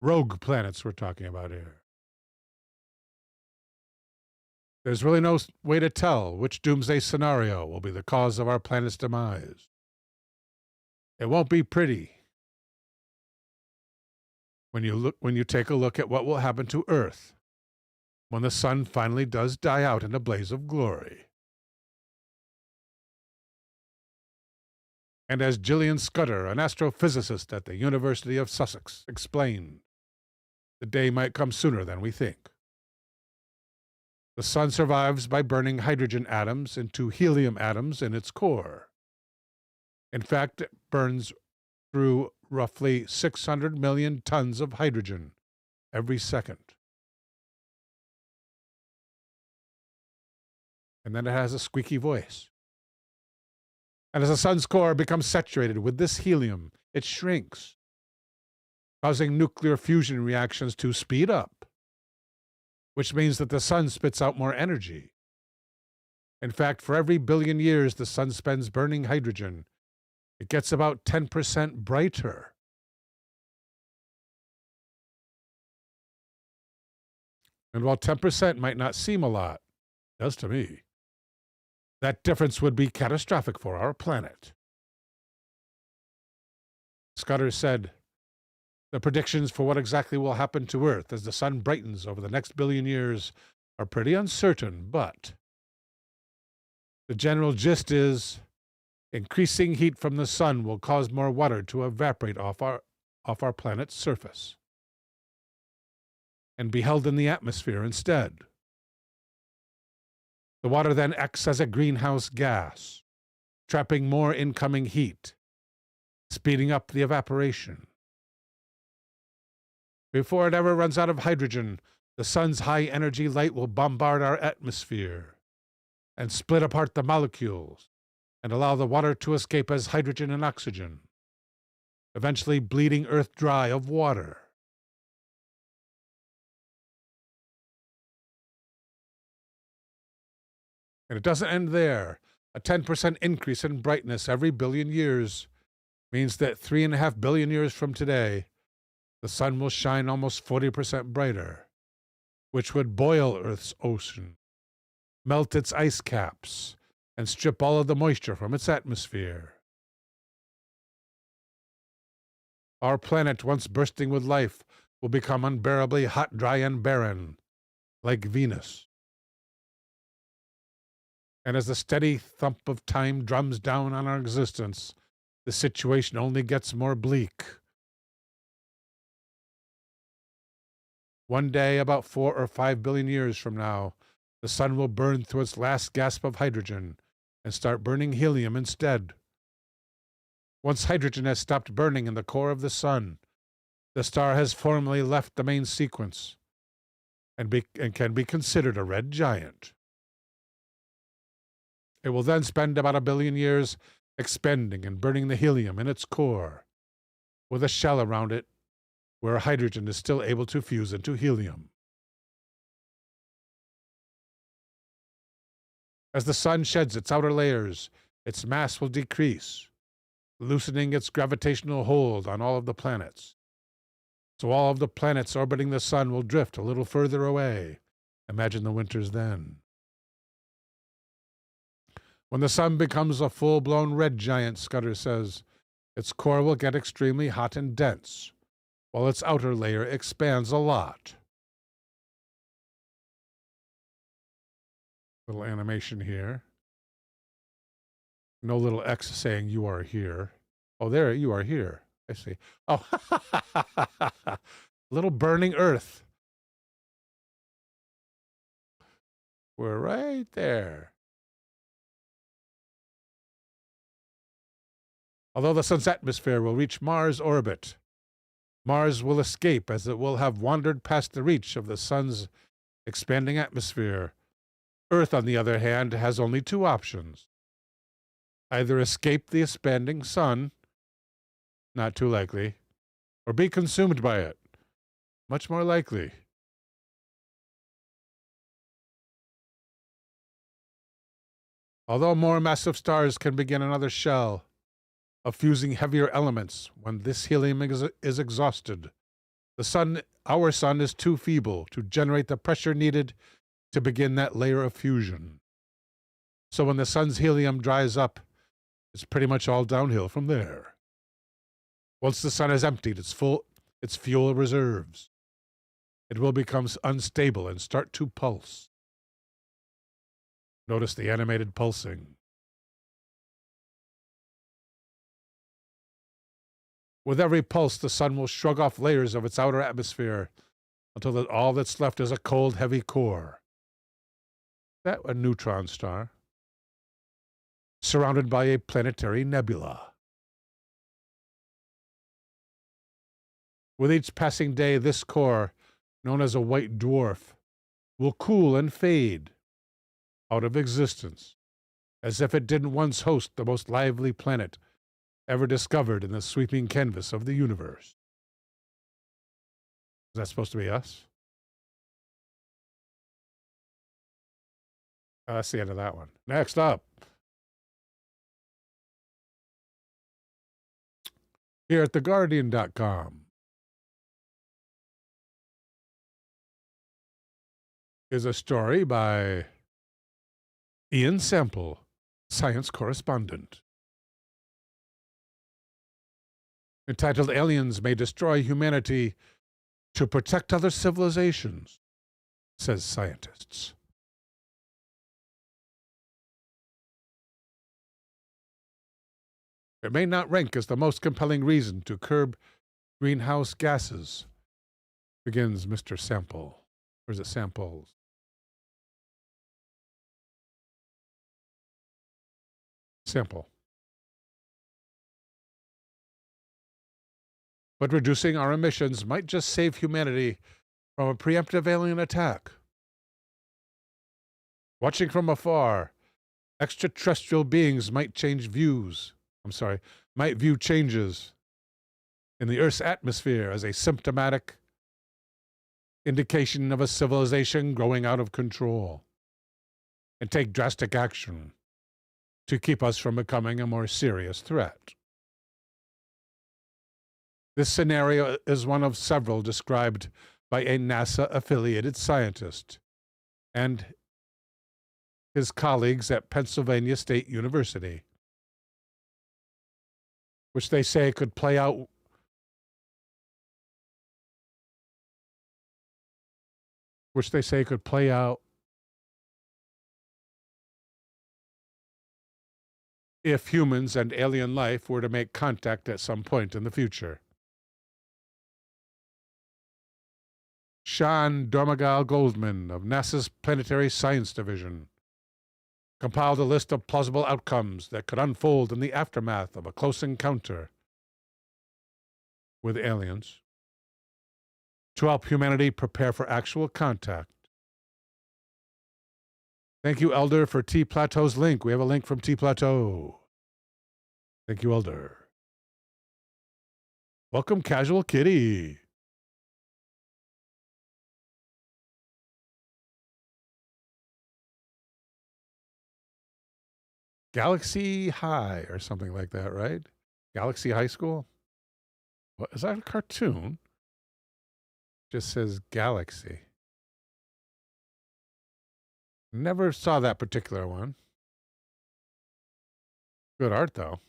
Rogue planets we're talking about here. There's really no way to tell which doomsday scenario will be the cause of our planet's demise. It won't be pretty. When you take a look at what will happen to Earth when the sun finally does die out in a blaze of glory. And as Gillian Scudder, an astrophysicist at the University of Sussex, explained, the day might come sooner than we think. The sun survives by burning hydrogen atoms into helium atoms in its core. In fact, it burns through roughly 600 million tons of hydrogen every second. And then it has a squeaky voice. And as the sun's core becomes saturated with this helium, it shrinks, causing nuclear fusion reactions to speed up, which means that the sun spits out more energy. In fact, for every billion years the sun spends burning hydrogen, it gets about 10% brighter. And while 10% might not seem a lot, it does to me, that difference would be catastrophic for our planet. Scudder said, the predictions for what exactly will happen to Earth as the sun brightens over the next billion years are pretty uncertain, but the general gist is increasing heat from the sun will cause more water to evaporate off off our planet's surface and be held in the atmosphere instead. The water then acts as a greenhouse gas, trapping more incoming heat, speeding up the evaporation. Before it ever runs out of hydrogen, the sun's high-energy light will bombard our atmosphere and split apart the molecules and allow the water to escape as hydrogen and oxygen, eventually bleeding Earth dry of water. And it doesn't end there. A 10% increase in brightness every billion years means that 3.5 billion years from today, the sun will shine almost 40% brighter, which would boil Earth's ocean, melt its ice caps, and strip all of the moisture from its atmosphere. Our planet, once bursting with life, will become unbearably hot, dry, and barren, like Venus. And as the steady thump of time drums down on our existence, the situation only gets more bleak. One day, about 4 or 5 billion years from now, the sun will burn through its last gasp of hydrogen and start burning helium instead. Once hydrogen has stopped burning in the core of the sun, the star has formally left the main sequence and can be considered a red giant. It will then spend about 1 billion years expending and burning the helium in its core, with a shell around it where hydrogen is still able to fuse into helium. As the sun sheds its outer layers, its mass will decrease, loosening its gravitational hold on all of the planets. So all of the planets orbiting the sun will drift a little further away. Imagine the winters then. When the sun becomes a full-blown red giant, Scudder says, its core will get extremely hot and dense, while its outer layer expands a lot. Little animation here. No little X saying you are here. Oh, there, you are here. I see. Oh, little burning Earth. We're right there. Although the sun's atmosphere will reach Mars' orbit, Mars will escape as it will have wandered past the reach of the sun's expanding atmosphere. Earth, on the other hand, has only 2 options. Either escape the expanding sun, not too likely, or be consumed by it, much more likely. Although more massive stars can begin another shell of fusing heavier elements when this helium is exhausted, our sun is too feeble to generate the pressure needed to begin that layer of fusion. So when the sun's helium dries up, it's pretty much all downhill from there. Once the sun has emptied its fuel reserves, it will become unstable and start to pulse. Notice the animated pulsing. With every pulse, the sun will shrug off layers of its outer atmosphere until all that's left is a cold, heavy core. That a neutron star, surrounded by a planetary nebula. With each passing day, this core, known as a white dwarf, will cool and fade out of existence, as if it didn't once host the most lively planet ever discovered in the sweeping canvas of the universe. Is that supposed to be us? Oh, that's the end of that one. Next up. Here at theguardian.com is a story by Ian Semple, science correspondent, entitled Aliens May Destroy Humanity to Protect Other Civilizations, says scientists. It may not rank as the most compelling reason to curb greenhouse gases, begins Mr. Sample. Or is it Samples? Sample. But reducing our emissions might just save humanity from a preemptive alien attack. Watching from afar, extraterrestrial beings might view changes in the Earth's atmosphere as a symptomatic indication of a civilization growing out of control, and take drastic action to keep us from becoming a more serious threat. This scenario is one of several described by a NASA-affiliated scientist and his colleagues at Pennsylvania State University, which they say could play out if humans and alien life were to make contact at some point in the future. Sean Dormagal Goldman of NASA's Planetary Science Division compiled a list of plausible outcomes that could unfold in the aftermath of a close encounter with aliens to help humanity prepare for actual contact. Thank you, Elder, for T Plateau's link. We have a link from T Plateau. Thank you, Elder. Welcome, Casual Kitty. Galaxy High or something like that, right? Galaxy High School? What is that, a cartoon? Just says Galaxy. Never saw that particular one. Good art, though.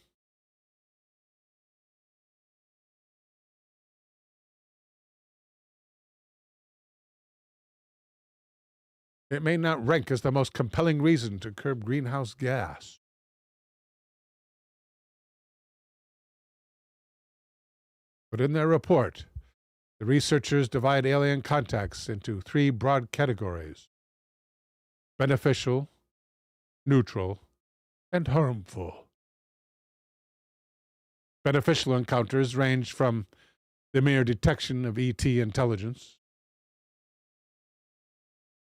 It may not rank as the most compelling reason to curb greenhouse gas. But in their report, the researchers divide alien contacts into three broad categories: beneficial, neutral, and harmful. Beneficial encounters range from the mere detection of ET intelligence,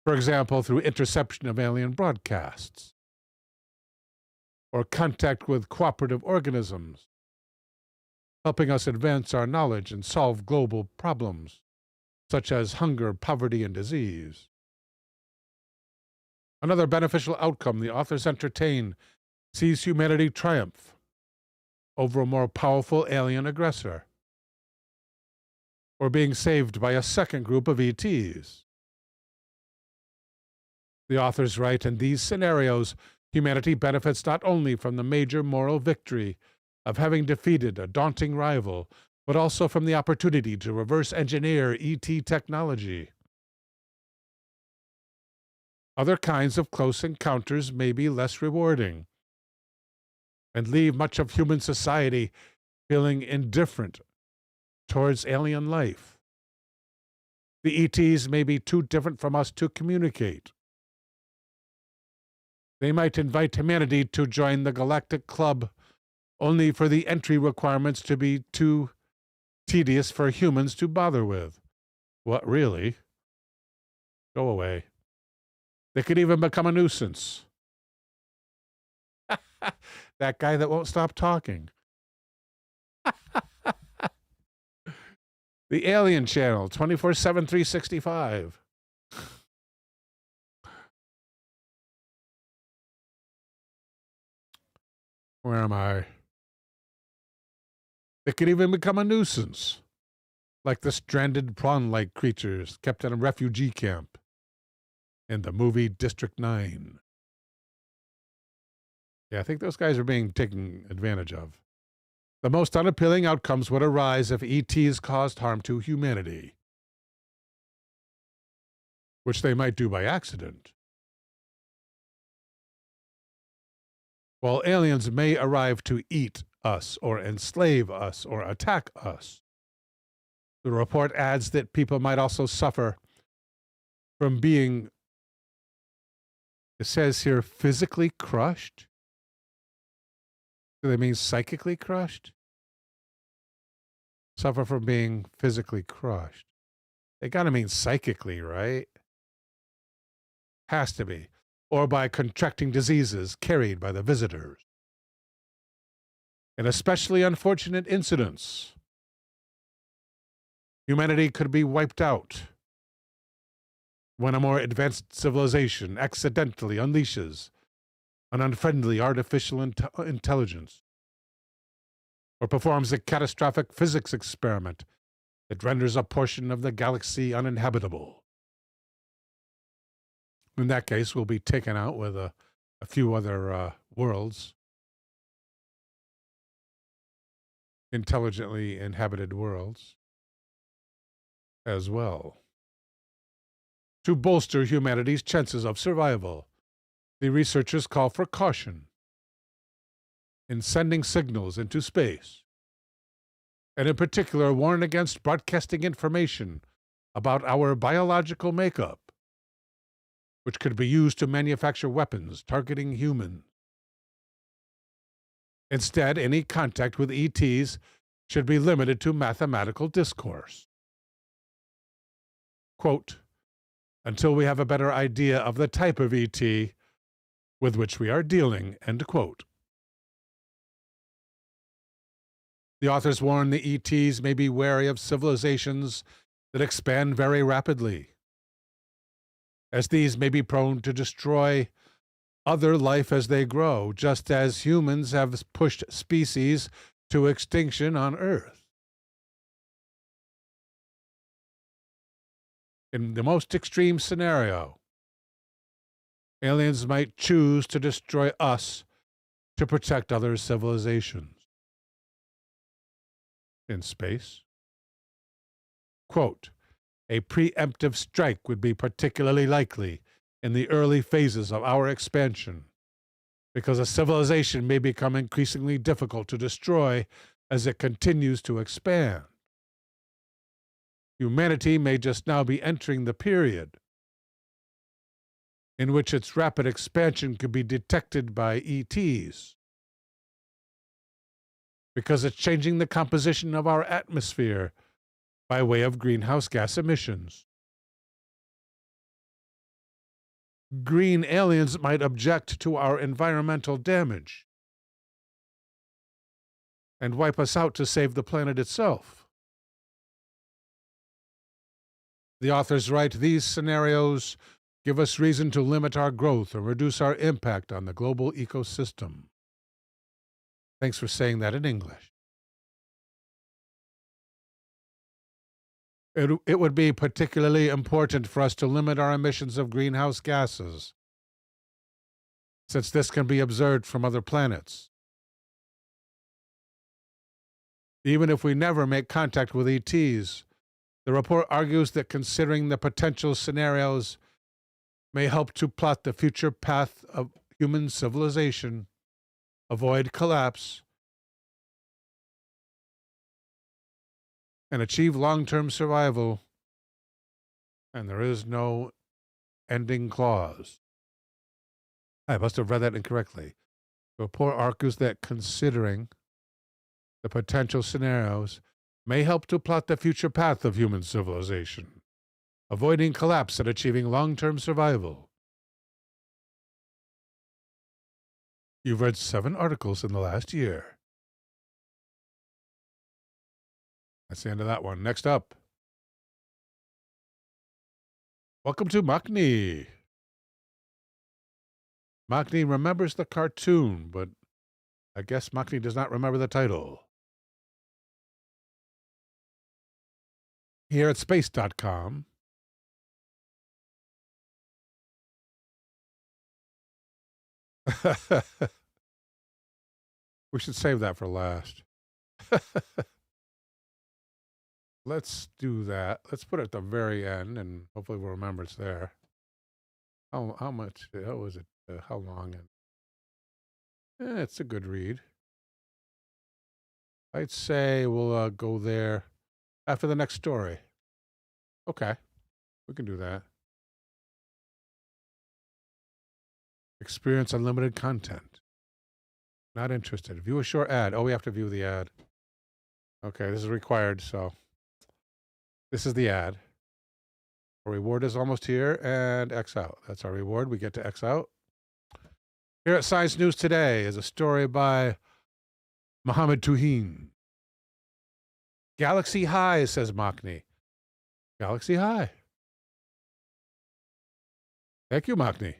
for example, through interception of alien broadcasts, or contact with cooperative organisms, helping us advance our knowledge and solve global problems, such as hunger, poverty, and disease. Another beneficial outcome the authors entertain sees humanity triumph over a more powerful alien aggressor, or being saved by a second group of ETs. The authors write, in these scenarios, humanity benefits not only from the major moral victory of having defeated a daunting rival, but also from the opportunity to reverse engineer ET technology. Other kinds of close encounters may be less rewarding and leave much of human society feeling indifferent towards alien life. The ETs may be too different from us to communicate. They might invite humanity to join the Galactic Club only for the entry requirements to be too tedious for humans to bother with. What, really? Go away. They could even become a nuisance. That guy that won't stop talking. The Alien Channel, 24/7, 365. Where am I? They could even become a nuisance, like the stranded prawn-like creatures kept in a refugee camp in the movie District 9. Yeah, I think those guys are being taken advantage of. The most unappealing outcomes would arise if ETs caused harm to humanity, which they might do by accident. While aliens may arrive to eat us or enslave us or attack us, The report adds that people might also suffer from being, it says here, physically crushed. Do they mean psychically crushed? Suffer from being physically crushed. They got to mean psychically, right? Has to be. Or by contracting diseases carried by the visitors. In especially unfortunate incidents, humanity could be wiped out when a more advanced civilization accidentally unleashes an unfriendly artificial intelligence, or performs a catastrophic physics experiment that renders a portion of the galaxy uninhabitable. In that case, we'll be taken out with a few other worlds, intelligently inhabited worlds, as well. To bolster humanity's chances of survival, the researchers call for caution in sending signals into space, and in particular warn against broadcasting information about our biological makeup, which could be used to manufacture weapons targeting humans. Instead, any contact with ETs should be limited to mathematical discourse. Quote, until we have a better idea of the type of ET with which we are dealing, end quote. The authors warn the ETs may be wary of civilizations that expand very rapidly, as these may be prone to destroy other life as they grow, just as humans have pushed species to extinction on Earth. In the most extreme scenario, aliens might choose to destroy us to protect other civilizations. In space, quote, a preemptive strike would be particularly likely in the early phases of our expansion, because a civilization may become increasingly difficult to destroy as it continues to expand. Humanity may just now be entering the period in which its rapid expansion could be detected by ETs, because it's changing the composition of our atmosphere by way of greenhouse gas emissions. Green aliens might object to our environmental damage and wipe us out to save the planet itself. The authors write, these scenarios give us reason to limit our growth or reduce our impact on the global ecosystem. Thanks for saying that in English. It would be particularly important for us to limit our emissions of greenhouse gases, since this can be observed from other planets. Even if we never make contact with ETs, the report argues that considering the potential scenarios may help to plot the future path of human civilization, avoid collapse, and achieve long-term survival, and there is no ending clause. I must have read that incorrectly. The report argues that considering the potential scenarios may help to plot the future path of human civilization, avoiding collapse and achieving long-term survival. You've read 7 articles in the last year. That's the end of that one. Next up. Welcome to Makni. Makni remembers the cartoon, but I guess Makni does not remember the title. Here at space.com, we should save that for last. Let's do that. Let's put it at the very end, and hopefully we'll remember it's there. How much? How was it? How long? It's a good read. I'd say we'll go there after the next story. Okay, we can do that. Experience unlimited content. Not interested. View a short ad. Oh, we have to view the ad. Okay, this is required, so this is the ad. Our reward is almost here, and X out. That's our reward. We get to X out. Here at Science News Today is a story by Mohammed Touheen. Galaxy high, says Makni. Galaxy high. Thank you, Makni.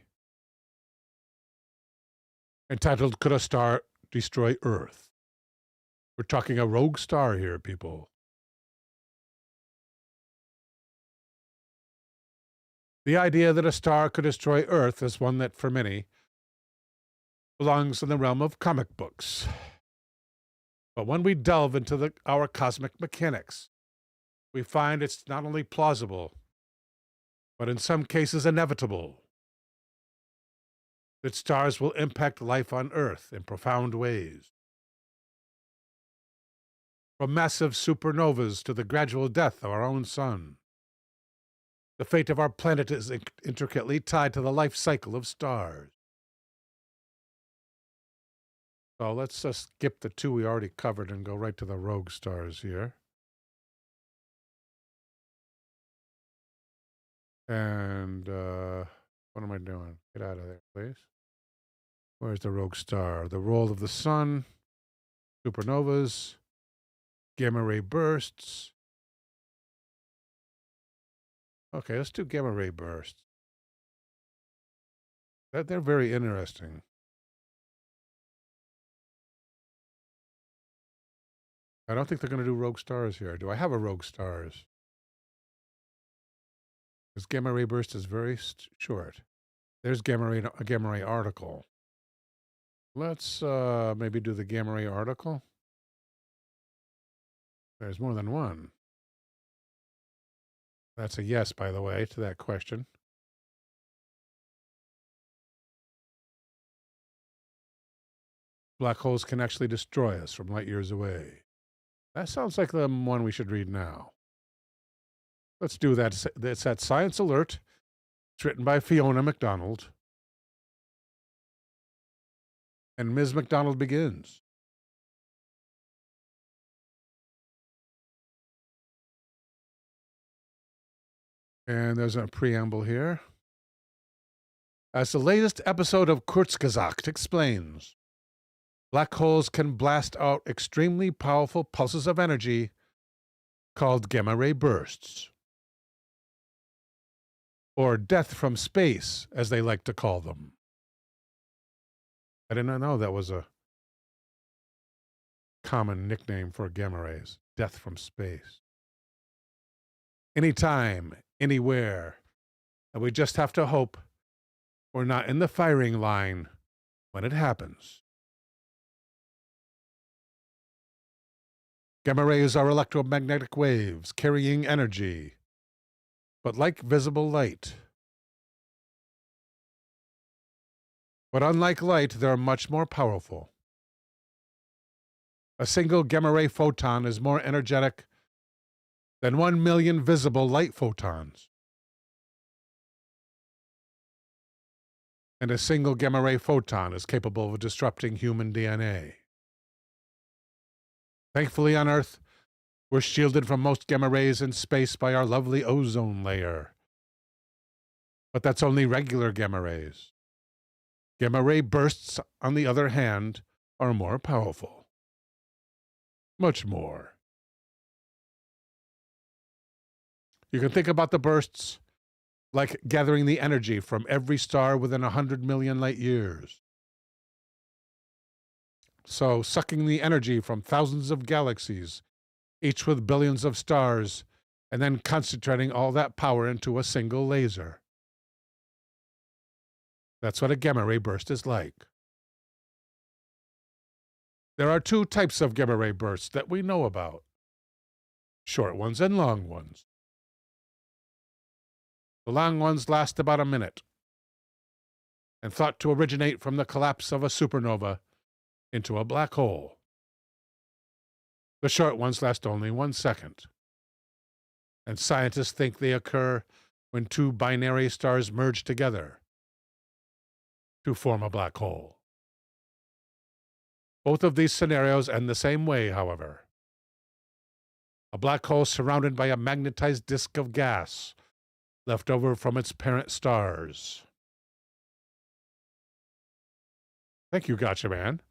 Entitled, Could a Star Destroy Earth? We're talking a rogue star here, people. The idea that a star could destroy Earth is one that, for many, belongs in the realm of comic books. But when we delve into our cosmic mechanics, we find it's not only plausible, but in some cases inevitable, that stars will impact life on Earth in profound ways. From massive supernovas to the gradual death of our own sun, the fate of our planet is intricately tied to the life cycle of stars. So let's just skip the two we already covered and go right to the rogue stars here. And what am I doing? Get out of there, please. Where's the rogue star? The role of the sun, supernovas, gamma ray bursts. Okay, let's do gamma ray bursts. They're very interesting. I don't think they're going to do rogue stars here. Do I have a rogue stars? This gamma ray burst is very short. There's a gamma ray article. Let's maybe do the gamma ray article. There's more than one. That's a yes, by the way, to that question. Black holes can actually destroy us from light years away. That sounds like the one we should read now. Let's do that. It's at Science Alert. It's written by Fiona MacDonald. And Ms. MacDonald begins. And there's a preamble here. As the latest episode of Kurzgesagt explains, black holes can blast out extremely powerful pulses of energy called gamma ray bursts, or death from space, as they like to call them. I did not know that was a common nickname for gamma rays, death from space. Anytime, anywhere, and we just have to hope we're not in the firing line when it happens. Gamma rays are electromagnetic waves carrying energy, but like visible light. But unlike light, they're much more powerful. A single gamma ray photon is more energetic than 1 million visible light photons. And a single gamma ray photon is capable of disrupting human DNA. Thankfully, on Earth, we're shielded from most gamma rays in space by our lovely ozone layer. But that's only regular gamma rays. Gamma ray bursts, on the other hand, are more powerful. Much more. You can think about the bursts like gathering the energy from every star within 100 million light years. So, sucking the energy from thousands of galaxies, each with billions of stars, and then concentrating all that power into a single laser. That's what a gamma ray burst is like. There are two types of gamma ray bursts that we know about: short ones and long ones. The long ones last about a minute, and thought to originate from the collapse of a supernova into a black hole. The short ones last only 1 second. and scientists think they occur when two binary stars merge together to form a black hole. Both of these scenarios end the same way, however. A black hole surrounded by a magnetized disk of gas left over from its parent stars. Thank you, Gotcha Man.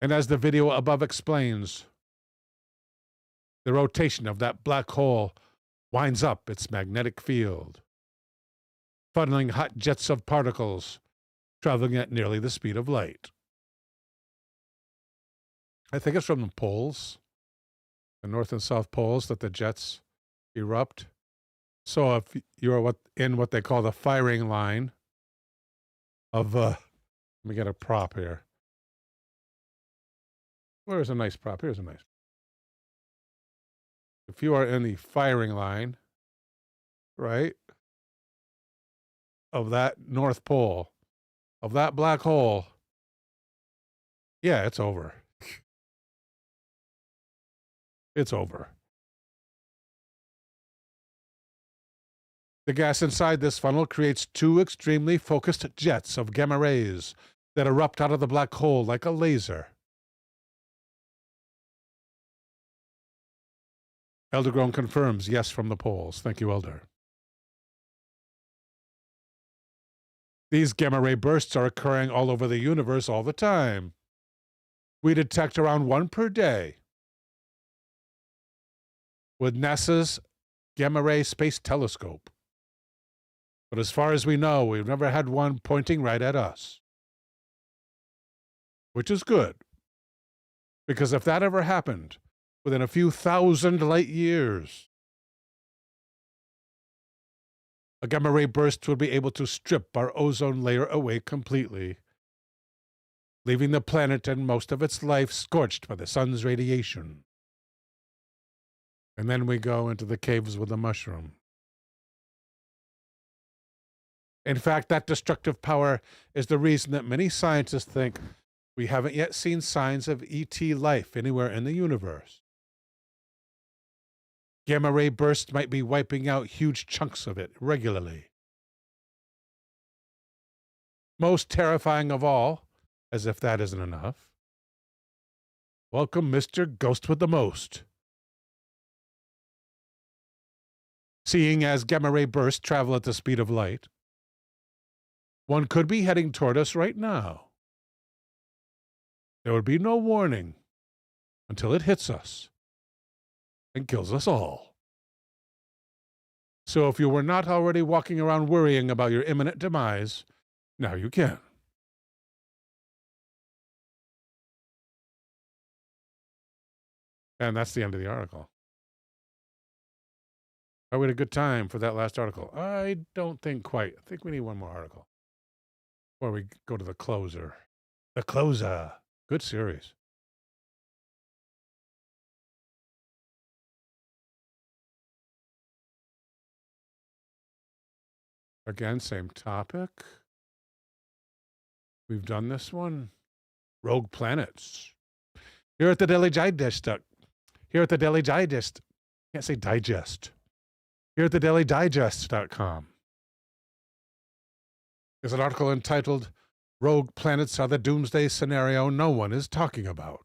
And as the video above explains, the rotation of that black hole winds up its magnetic field, funneling hot jets of particles traveling at nearly the speed of light. I think it's from the poles, the north and south poles, that the jets erupt. So if you're in what they call the firing line of, let me get a prop here. Where's a nice prop? Here's a nice. If you are in the firing line, right, of that North Pole, of that black hole, yeah, it's over. It's over. The gas inside this funnel creates two extremely focused jets of gamma rays that erupt out of the black hole like a laser. Eldergrown confirms yes from the polls. Thank you, Elder. These gamma ray bursts are occurring all over the universe all the time. We detect around one per day with NASA's Gamma Ray Space Telescope. But as far as we know, we've never had one pointing right at us. Which is good. Because if that ever happened, within a few thousand light years, a gamma ray burst would be able to strip our ozone layer away completely, leaving the planet and most of its life scorched by the sun's radiation. And then we go into the caves with the mushroom. In fact, that destructive power is the reason that many scientists think we haven't yet seen signs of ET life anywhere in the universe. Gamma ray bursts might be wiping out huge chunks of it regularly. Most terrifying of all, as if that isn't enough, welcome Mr. Ghost with the Most. Seeing as gamma ray bursts travel at the speed of light, one could be heading toward us right now. There would be no warning until it hits us and kills us all. So if you were not already walking around worrying about your imminent demise, now you can. And that's the end of the article. Are we at a good time for that last article? I don't think quite. I think we need one more article before we go to the closer. The closer. Good series. Again, same topic. We've done this one. Rogue planets. Here at the Daily Digest. Can't say digest. Here at the dailydigest.com is an article entitled Rogue Planets Are the Doomsday Scenario No One is Talking About.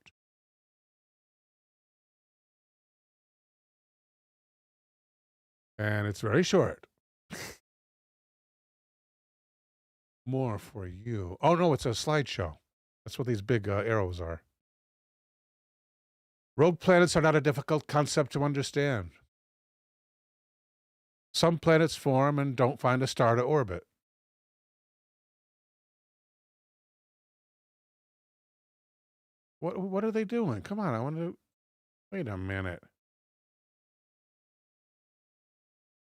And it's very short. More for you. Oh, no, it's a slideshow. That's what these big arrows are. Rogue planets are not a difficult concept to understand. Some planets form and don't find a star to orbit. What are they doing? Come on, I want to... Wait a minute.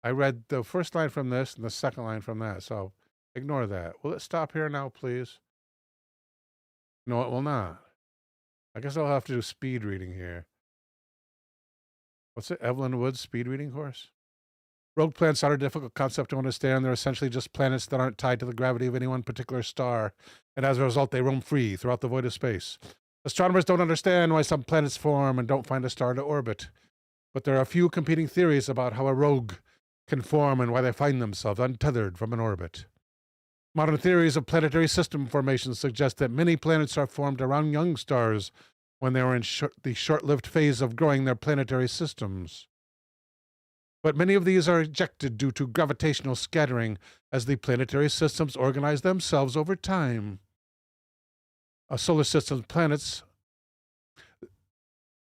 I read the first line from this and the second line from that, so ignore that. Will it stop here now, please? No, it will not. I guess I'll have to do speed reading here. What's it? Evelyn Wood's speed reading course? Rogue planets are a difficult concept to understand. They're essentially just planets that aren't tied to the gravity of any one particular star, and as a result, they roam free throughout the void of space. Astronomers don't understand why some planets form and don't find a star to orbit, but there are a few competing theories about how a rogue can form and why they find themselves untethered from an orbit. Modern theories of planetary system formation suggest that many planets are formed around young stars when they are in the short-lived phase of growing their planetary systems. But many of these are ejected due to gravitational scattering as the planetary systems organize themselves over time. A solar system's planets,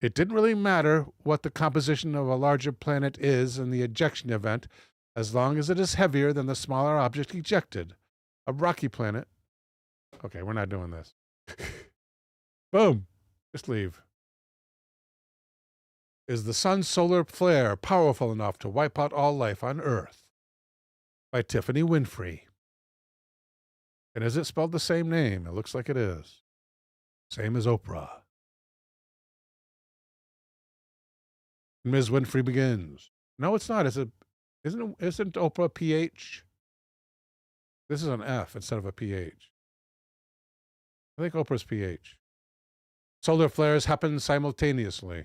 it didn't really matter what the composition of a larger planet is in the ejection event, as long as it is heavier than the smaller object ejected. A rocky planet. Okay, we're not doing this. Boom. Just leave. Is the sun's solar flare powerful enough to wipe out all life on Earth? By Tiffany Winfrey. And is it spelled the same name? It looks like it is. Same as Oprah. Ms. Winfrey begins. No, it's not. Isn't Oprah PH? This is an F instead of a PH. I think Oprah's PH. Solar flares happen simultaneously.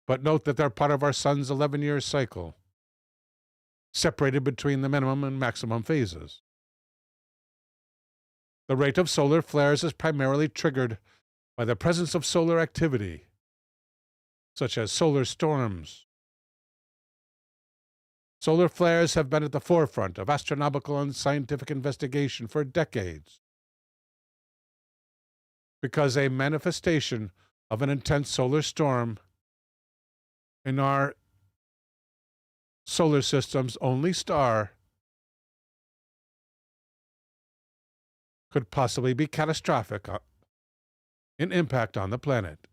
But note that they're part of our sun's 11-year cycle, separated between the minimum and maximum phases. The rate of solar flares is primarily triggered by the presence of solar activity, such as solar storms. Solar flares have been at the forefront of astronomical and scientific investigation for decades, because a manifestation of an intense solar storm in our solar system's only star could possibly be catastrophic in impact on the planet.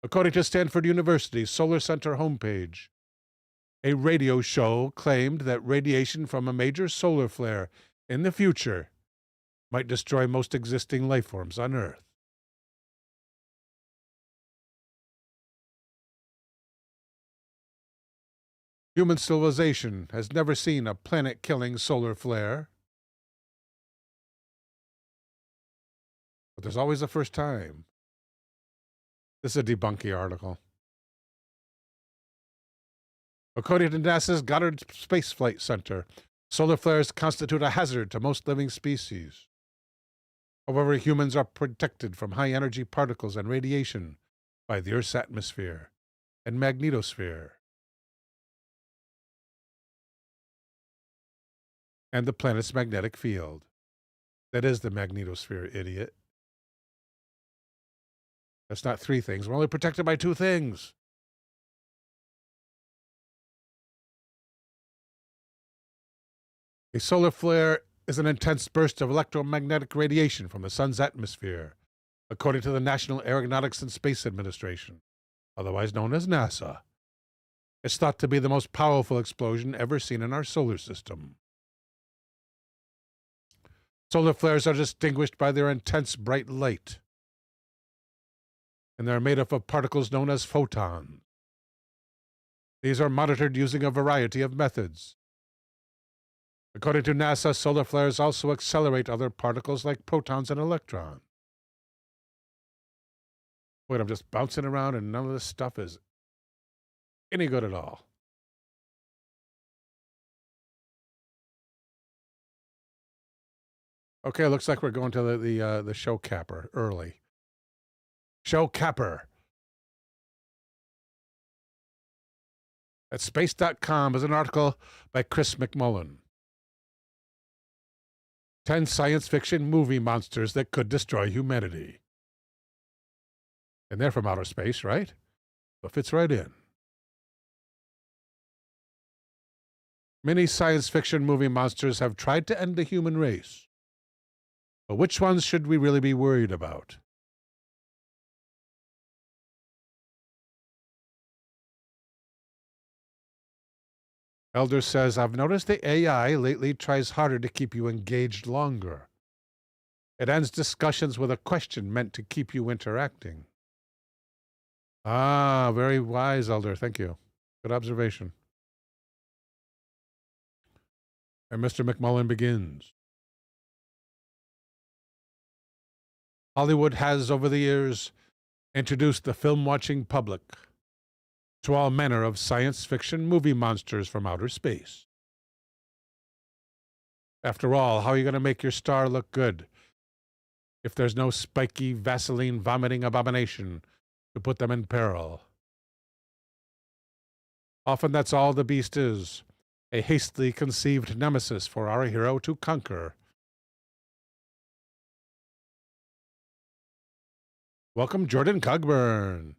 According to Stanford University's Solar Center homepage, a radio show claimed that radiation from a major solar flare in the future might destroy most existing life forms on Earth. Human civilization has never seen a planet-killing solar flare. But there's always a first time. This is a debunking article. According to NASA's Goddard Space Flight Center, solar flares constitute a hazard to most living species. However, humans are protected from high-energy particles and radiation by the Earth's atmosphere and magnetosphere, and the planet's magnetic field. That is the magnetosphere, idiot. That's not three things. We're only protected by two things. A solar flare is an intense burst of electromagnetic radiation from the sun's atmosphere, according to the National Aeronautics and Space Administration, otherwise known as NASA. It's thought to be the most powerful explosion ever seen in our solar system. Solar flares are distinguished by their intense bright light, and they're made up of particles known as photons. These are monitored using a variety of methods. According to NASA, solar flares also accelerate other particles like protons and electrons. Wait, I'm just bouncing around and none of this stuff is any good at all. Okay, looks like we're going to the show capper early. Show capper. At space.com is an article by Chris McMullen. 10 science fiction movie monsters that could destroy humanity. And they're from outer space, right? So it fits right in. Many science fiction movie monsters have tried to end the human race. But which ones should we really be worried about? Elder says, I've noticed the AI lately tries harder to keep you engaged longer. It ends discussions with a question meant to keep you interacting. Ah, very wise, Elder. Thank you. Good observation. And Mr. McMullen begins. Hollywood has, over the years, introduced the film-watching public to all manner of science fiction movie monsters from outer space. After all, how are you going to make your star look good if there's no spiky, Vaseline-vomiting abomination to put them in peril? Often that's all the beast is, a hastily conceived nemesis for our hero to conquer. Welcome, Jordan Cogburn.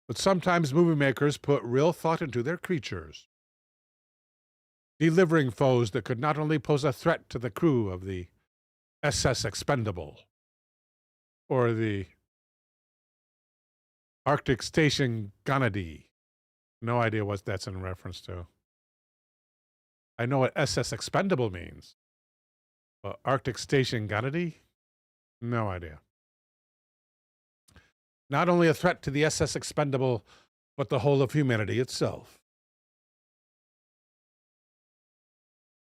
But sometimes movie makers put real thought into their creatures, delivering foes that could not only pose a threat to the crew of the SS Expendable or the Arctic Station Gannady. No idea what that's in reference to. I know what SS Expendable means. But Arctic Station Gannady? No idea. Not only a threat to the SS Expendable, but the whole of humanity itself.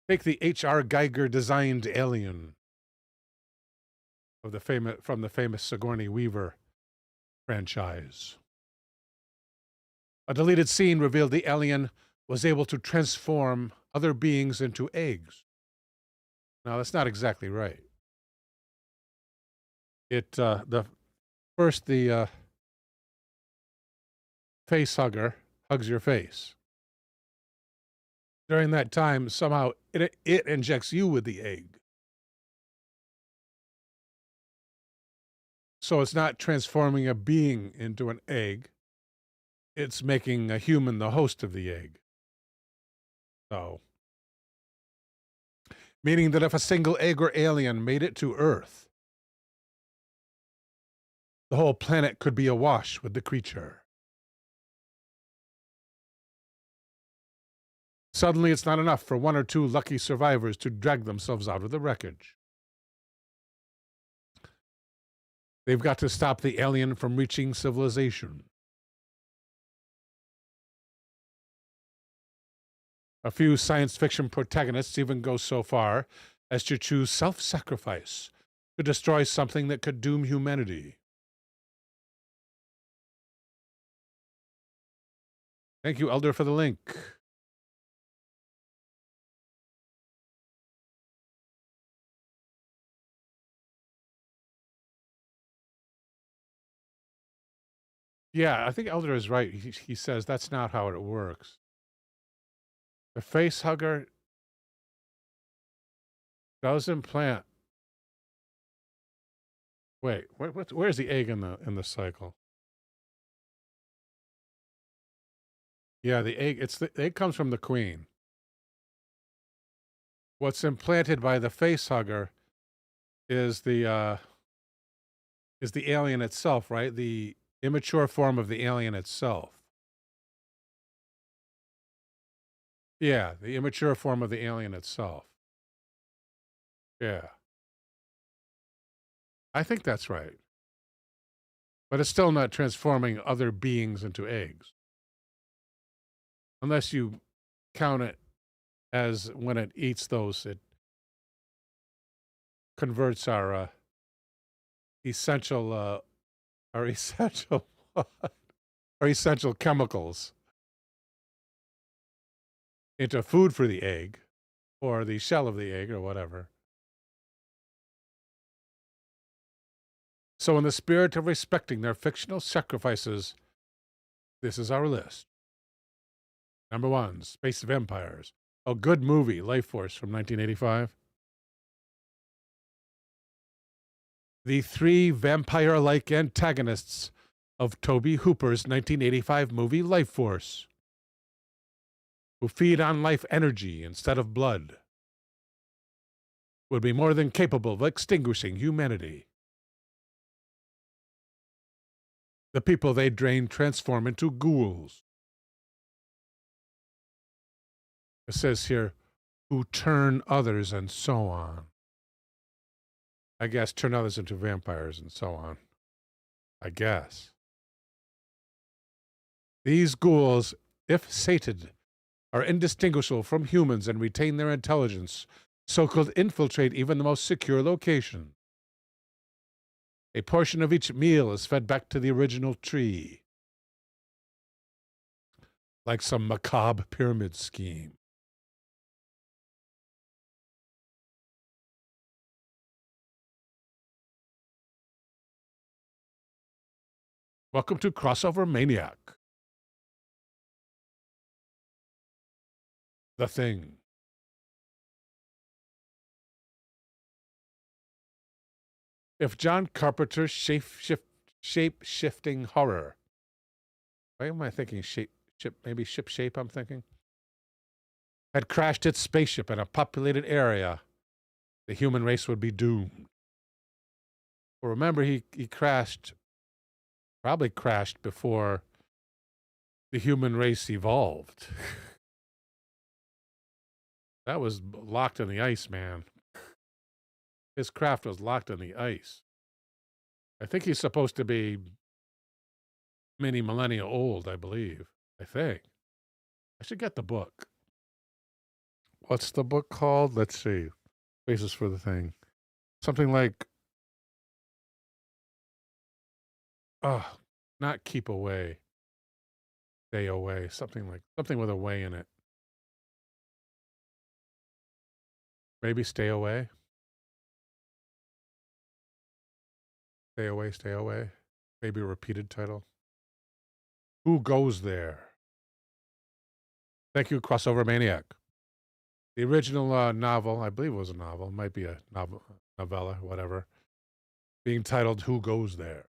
Take the H.R. Geiger-designed alien from the famous Sigourney Weaver franchise. A deleted scene revealed the alien was able to transform other beings into eggs. Now, that's not exactly right. The face hugger hugs your face. During that time, somehow it injects you with the egg. So it's not transforming a being into an egg. It's making a human the host of the egg. So, meaning that if a single egg or alien made it to Earth, the whole planet could be awash with the creature. Suddenly, it's not enough for one or two lucky survivors to drag themselves out of the wreckage. They've got to stop the alien from reaching civilization. A few science fiction protagonists even go so far as to choose self-sacrifice to destroy something that could doom humanity. Thank you, Elder, for the link. Yeah, I think Elder is right. He says that's not how it works. The face hugger does implant. Wait, where's the egg in the cycle? Yeah, the egg. The egg comes from the queen. What's implanted by the face hugger is the alien itself, right? The immature form of the alien itself. Yeah, the immature form of the alien itself. Yeah. I think that's right. But it's still not transforming other beings into eggs. Unless you count it as when it eats those, it converts our essential our essential chemicals into food for the egg or the shell of the egg or whatever. So in the spirit of respecting their fictional sacrifices, this is our list. Number 1, Space Vampires. A good movie, Life Force from 1985. The 3 vampire-like antagonists of Tobe Hooper's 1985 movie Life Force, who feed on life energy instead of blood, would be more than capable of extinguishing humanity. The people they drain transform into ghouls. It says here, who turn others and so on. I guess turn others into vampires and so on. I guess. These ghouls, if sated, are indistinguishable from humans and retain their intelligence, so could infiltrate even the most secure location. A portion of each meal is fed back to the original tree, like some macabre pyramid scheme. Welcome to Crossover Maniac. The Thing. If John Carpenter's shape-shifting horror... Why am I thinking maybe ship shape I'm thinking? Had crashed its spaceship in a populated area, the human race would be doomed. Well, remember, he probably crashed before the human race evolved. That was locked in the ice, man. His craft was locked in the ice. I think he's supposed to be many millennia old, I believe. I think. I should get the book. What's the book called? Let's see. Basis for the Thing. Something like... not Keep Away. Stay Away. Something with a way in it. Maybe Stay Away. Stay Away, Stay Away. Maybe a repeated title. Who Goes There? Thank you, Crossover Maniac. The original novel, I believe it was a novel, might be a novella, whatever, being titled Who Goes There?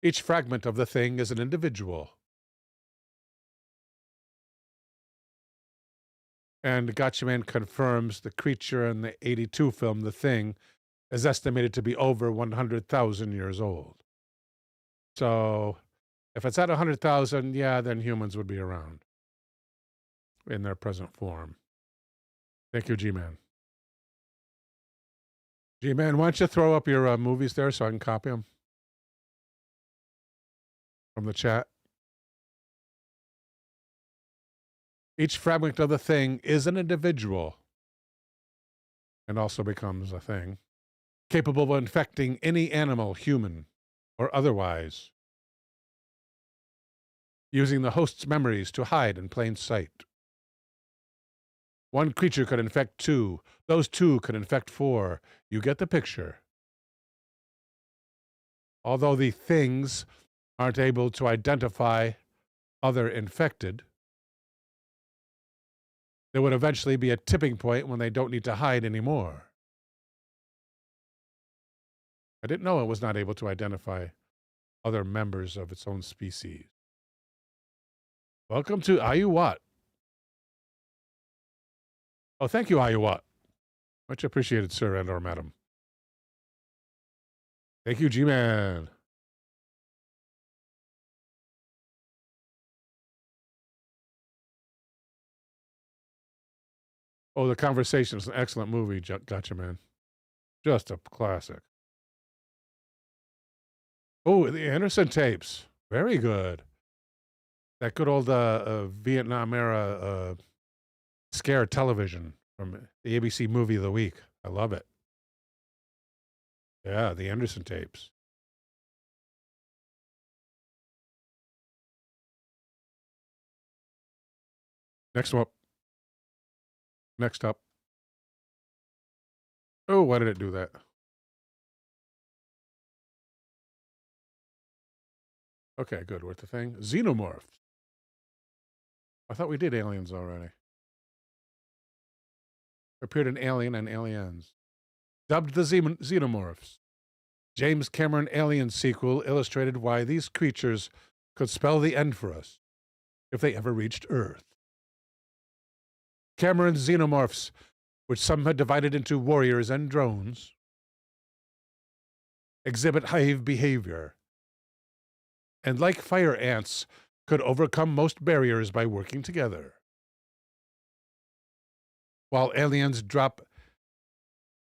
Each fragment of the thing is an individual. And Gotchaman confirms the creature in the 82 film, The Thing, is estimated to be over 100,000 years old. So if it's at 100,000, yeah, then humans would be around in their present form. Thank you, G-Man. G-Man, why don't you throw up your movies there so I can copy them from the chat? Each fragment of the thing is an individual and also becomes a thing, capable of infecting any animal, human or otherwise, using the host's memories to hide in plain sight. One creature could infect two. Those two could infect four. You get the picture. Although the things aren't able to identify other infected, there would eventually be a tipping point when they don't need to hide anymore. I didn't know it was not able to identify other members of its own species. Welcome to Ayuwat. Oh, thank you, Ayuwat. Much appreciated, sir and or madam. Thank you, G-Man. Oh, The Conversation is an excellent movie. Gotcha, man. Just a classic. Oh, the Anderson tapes. Very good. That good old Vietnam era scare television from the ABC Movie of the Week. I love it. Yeah, the Anderson tapes. Next up. Next up. Oh, why did it do that? Okay, good. What's the thing? Xenomorphs. I thought we did aliens already. Appeared in Alien and Aliens. Dubbed the Xenomorphs. James Cameron Alien sequel illustrated why these creatures could spell the end for us if they ever reached Earth. Cameron's Xenomorphs, which some had divided into warriors and drones, exhibit hive behavior, and like fire ants, could overcome most barriers by working together. While aliens drop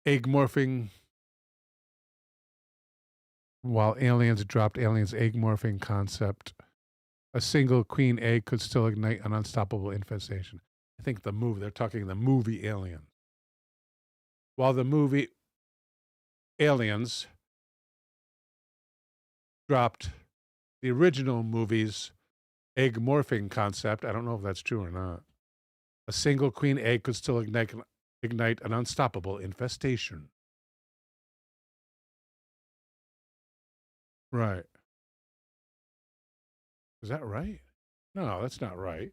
egg-morphing... While aliens dropped aliens' egg-morphing concept A single queen egg could still ignite an unstoppable infestation. I think they're talking the movie Alien. While the movie Aliens dropped the original movie's egg morphing concept, I don't know if that's true or not. A single queen egg could still ignite an unstoppable infestation. Right. Is that right? No, that's not right.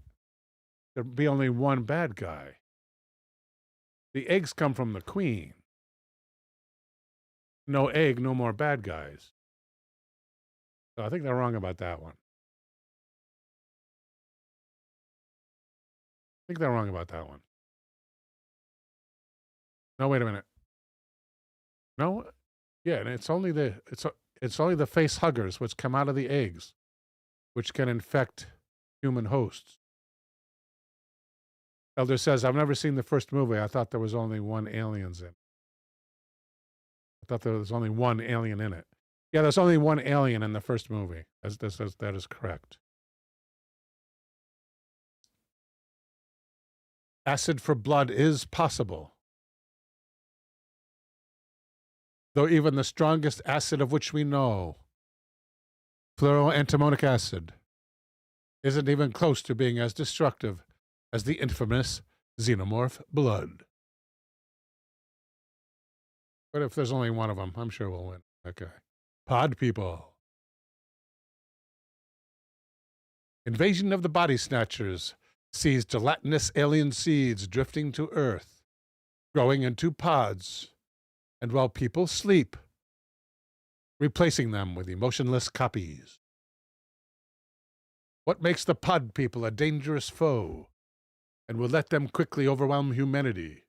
There'd be only one bad guy. The eggs come from the queen. No egg, no more bad guys. So I think they're wrong about that one. I think they're wrong about that one. No, wait a minute. No, yeah, and it's only the face huggers which come out of the eggs, which can infect human hosts. Elder says, I've never seen the first movie. I thought there was only one aliens in. I thought there was only one alien in it. Yeah, there's only one alien in the first movie. That is correct. Acid for blood is possible. Though even the strongest acid of which we know, fluoroantimonic acid, isn't even close to being as destructive as the infamous xenomorph blood. But if there's only one of them, I'm sure we'll win. Okay. Pod people. Invasion of the Body Snatchers sees gelatinous alien seeds drifting to Earth, growing into pods, and while people sleep, replacing them with emotionless copies. What makes the pod people a dangerous foe and will let them quickly overwhelm humanity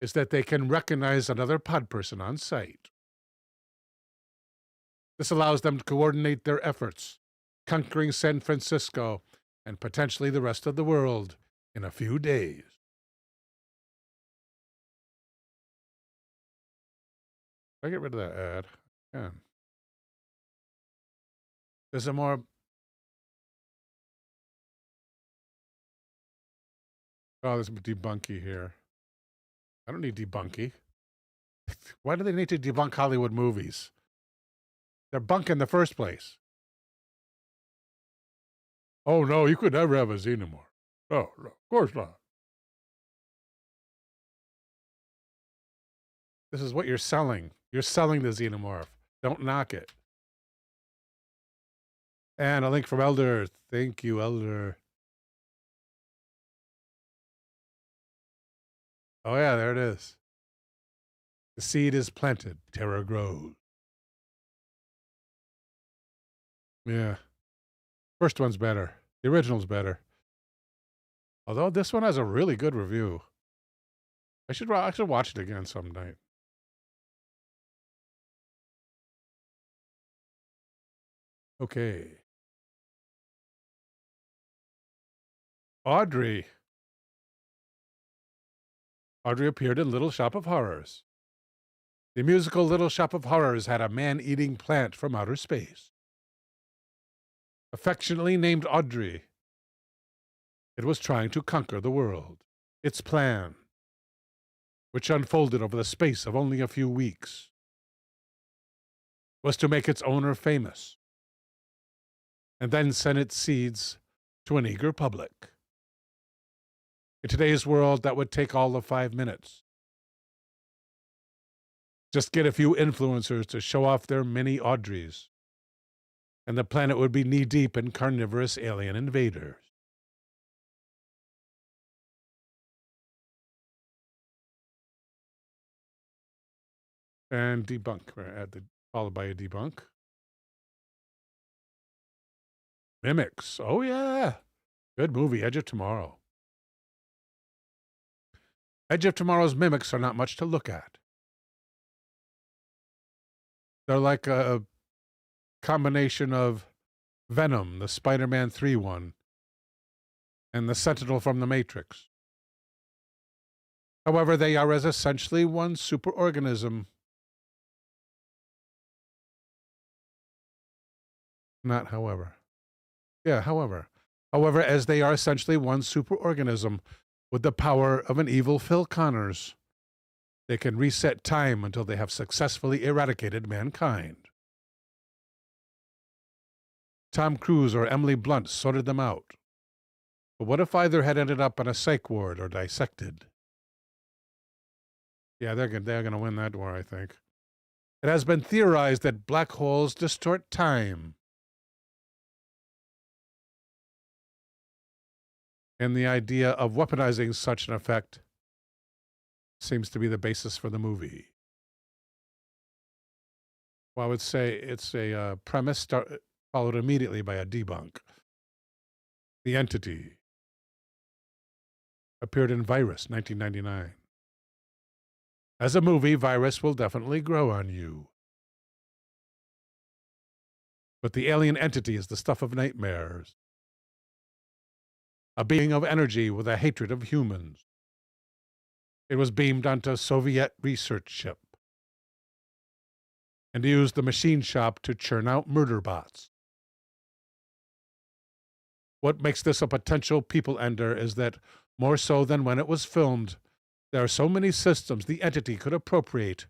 is that they can recognize another pod person on sight. This allows them to coordinate their efforts, conquering San Francisco and potentially the rest of the world in a few days. I get rid of that ad. Yeah. There's a more... Oh, there's debunky here. I don't need debunky. Why do they need to debunk Hollywood movies? They're bunk in the first place. Oh, no, you could never have a xenomorph. Oh, no, of course not. This is what you're selling. You're selling the xenomorph. Don't knock it. And a link from Elder. Thank you, Elder. Oh, yeah, there it is. The seed is planted. Terror grows. Yeah. First one's better. The original's better. Although this one has a really good review. I should watch it again some night. Okay. Audrey. Audrey appeared in Little Shop of Horrors. The musical Little Shop of Horrors had a man-eating plant from outer space. Affectionately named Audrey, it was trying to conquer the world. Its plan, which unfolded over the space of only a few weeks, was to make its owner famous, and then send its seeds to an eager public. In today's world, that would take all of 5 minutes. Just get a few influencers to show off their mini Audreys, and the planet would be knee-deep in carnivorous alien invaders. And debunk, followed by a debunk. Mimics. Oh, yeah. Good movie, Edge of Tomorrow. Edge of Tomorrow's mimics are not much to look at. They're like a combination of Venom, the Spider-Man 3 one, and the Sentinel from the Matrix. However, they are as essentially one superorganism. Not however. Yeah, however, as they are essentially one superorganism with the power of an evil Phil Connors, they can reset time until they have successfully eradicated mankind. Tom Cruise or Emily Blunt sorted them out. But what if either had ended up in a psych ward or dissected? Yeah, they're going to win that war, I think. It has been theorized that black holes distort time. And the idea of weaponizing such an effect seems to be the basis for the movie. Well, I would say it's a premise followed immediately by a debunk. The Entity appeared in Virus, 1999. As a movie, Virus will definitely grow on you. But the alien entity is the stuff of nightmares. A being of energy with a hatred of humans. It was beamed onto a Soviet research ship and used the machine shop to churn out murder bots. What makes this a potential people ender is that, more so than when it was filmed, there are so many systems the entity could appropriate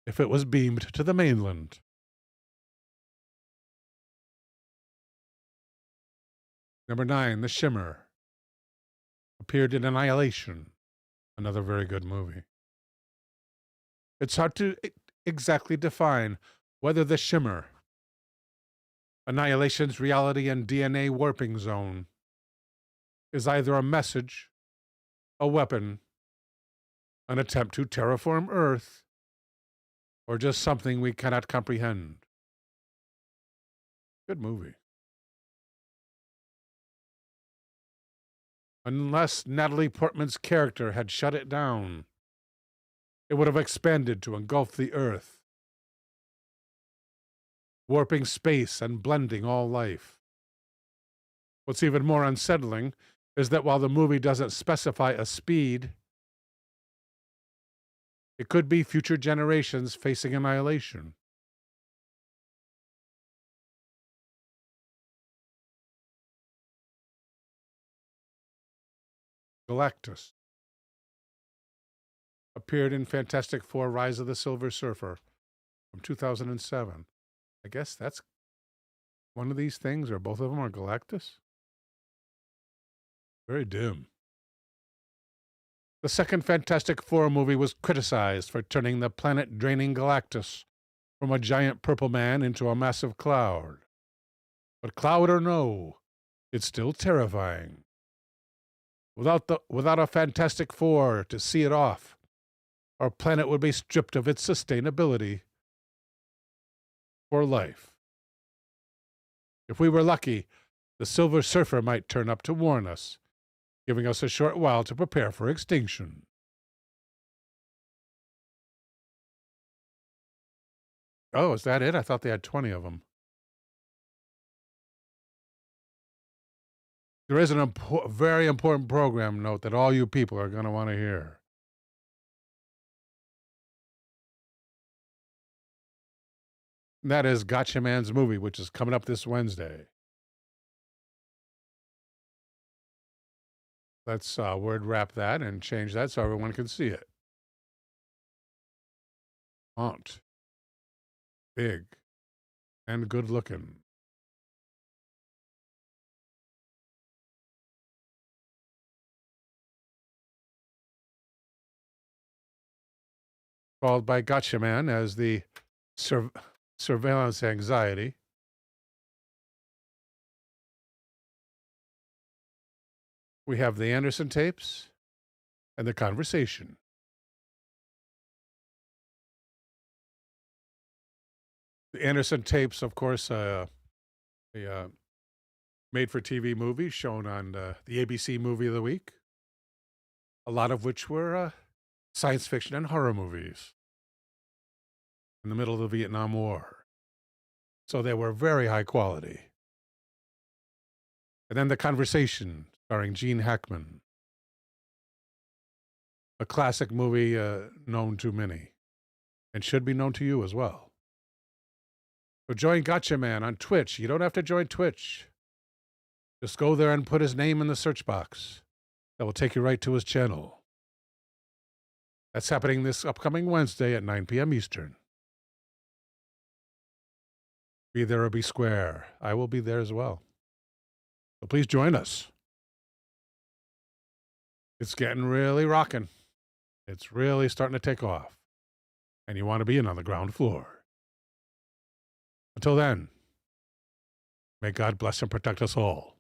if it was beamed to the mainland. Number 9, The Shimmer. Appeared in Annihilation, another very good movie. It's hard to exactly define whether The Shimmer, Annihilation's reality and DNA warping zone, is either a message, a weapon, an attempt to terraform Earth, or just something we cannot comprehend. Good movie. Unless Natalie Portman's character had shut it down, it would have expanded to engulf the Earth, warping space and blending all life. What's even more unsettling is that while the movie doesn't specify a speed, it could be future generations facing annihilation. Galactus appeared in Fantastic Four: Rise of the Silver Surfer from 2007. I guess that's one of these things, or both of them are Galactus? Very dim. The second Fantastic Four movie was criticized for turning the planet-draining Galactus from a giant purple man into a massive cloud. But cloud or no, it's still terrifying. Without a Fantastic Four to see it off, our planet would be stripped of its sustainability for life. If we were lucky, the Silver Surfer might turn up to warn us, giving us a short while to prepare for extinction. Oh, is that it? I thought they had 20 of them. There is a very important program note that all you people are going to want to hear. And that is Gotcha Man's movie, which is coming up this Wednesday. Let's word wrap that and change that so everyone can see it. Font. Big. And good looking. Called by Gotcha Man as the surveillance anxiety. We have the Anderson tapes and the conversation. The Anderson tapes, of course, a made-for-TV movie shown on the ABC Movie of the Week, a lot of which were science fiction and horror movies in the middle of the Vietnam War. So they were very high quality. And then The Conversation, starring Gene Hackman. A classic movie known to many, and should be known to you as well. So join Gotcha Man on Twitch. You don't have to join Twitch. Just go there and put his name in the search box. That will take you right to his channel. That's happening this upcoming Wednesday at 9 p.m. Eastern. Be there or be square. I will be there as well. So please join us. It's getting really rocking. It's really starting to take off. And you want to be in on the ground floor. Until then, may God bless and protect us all.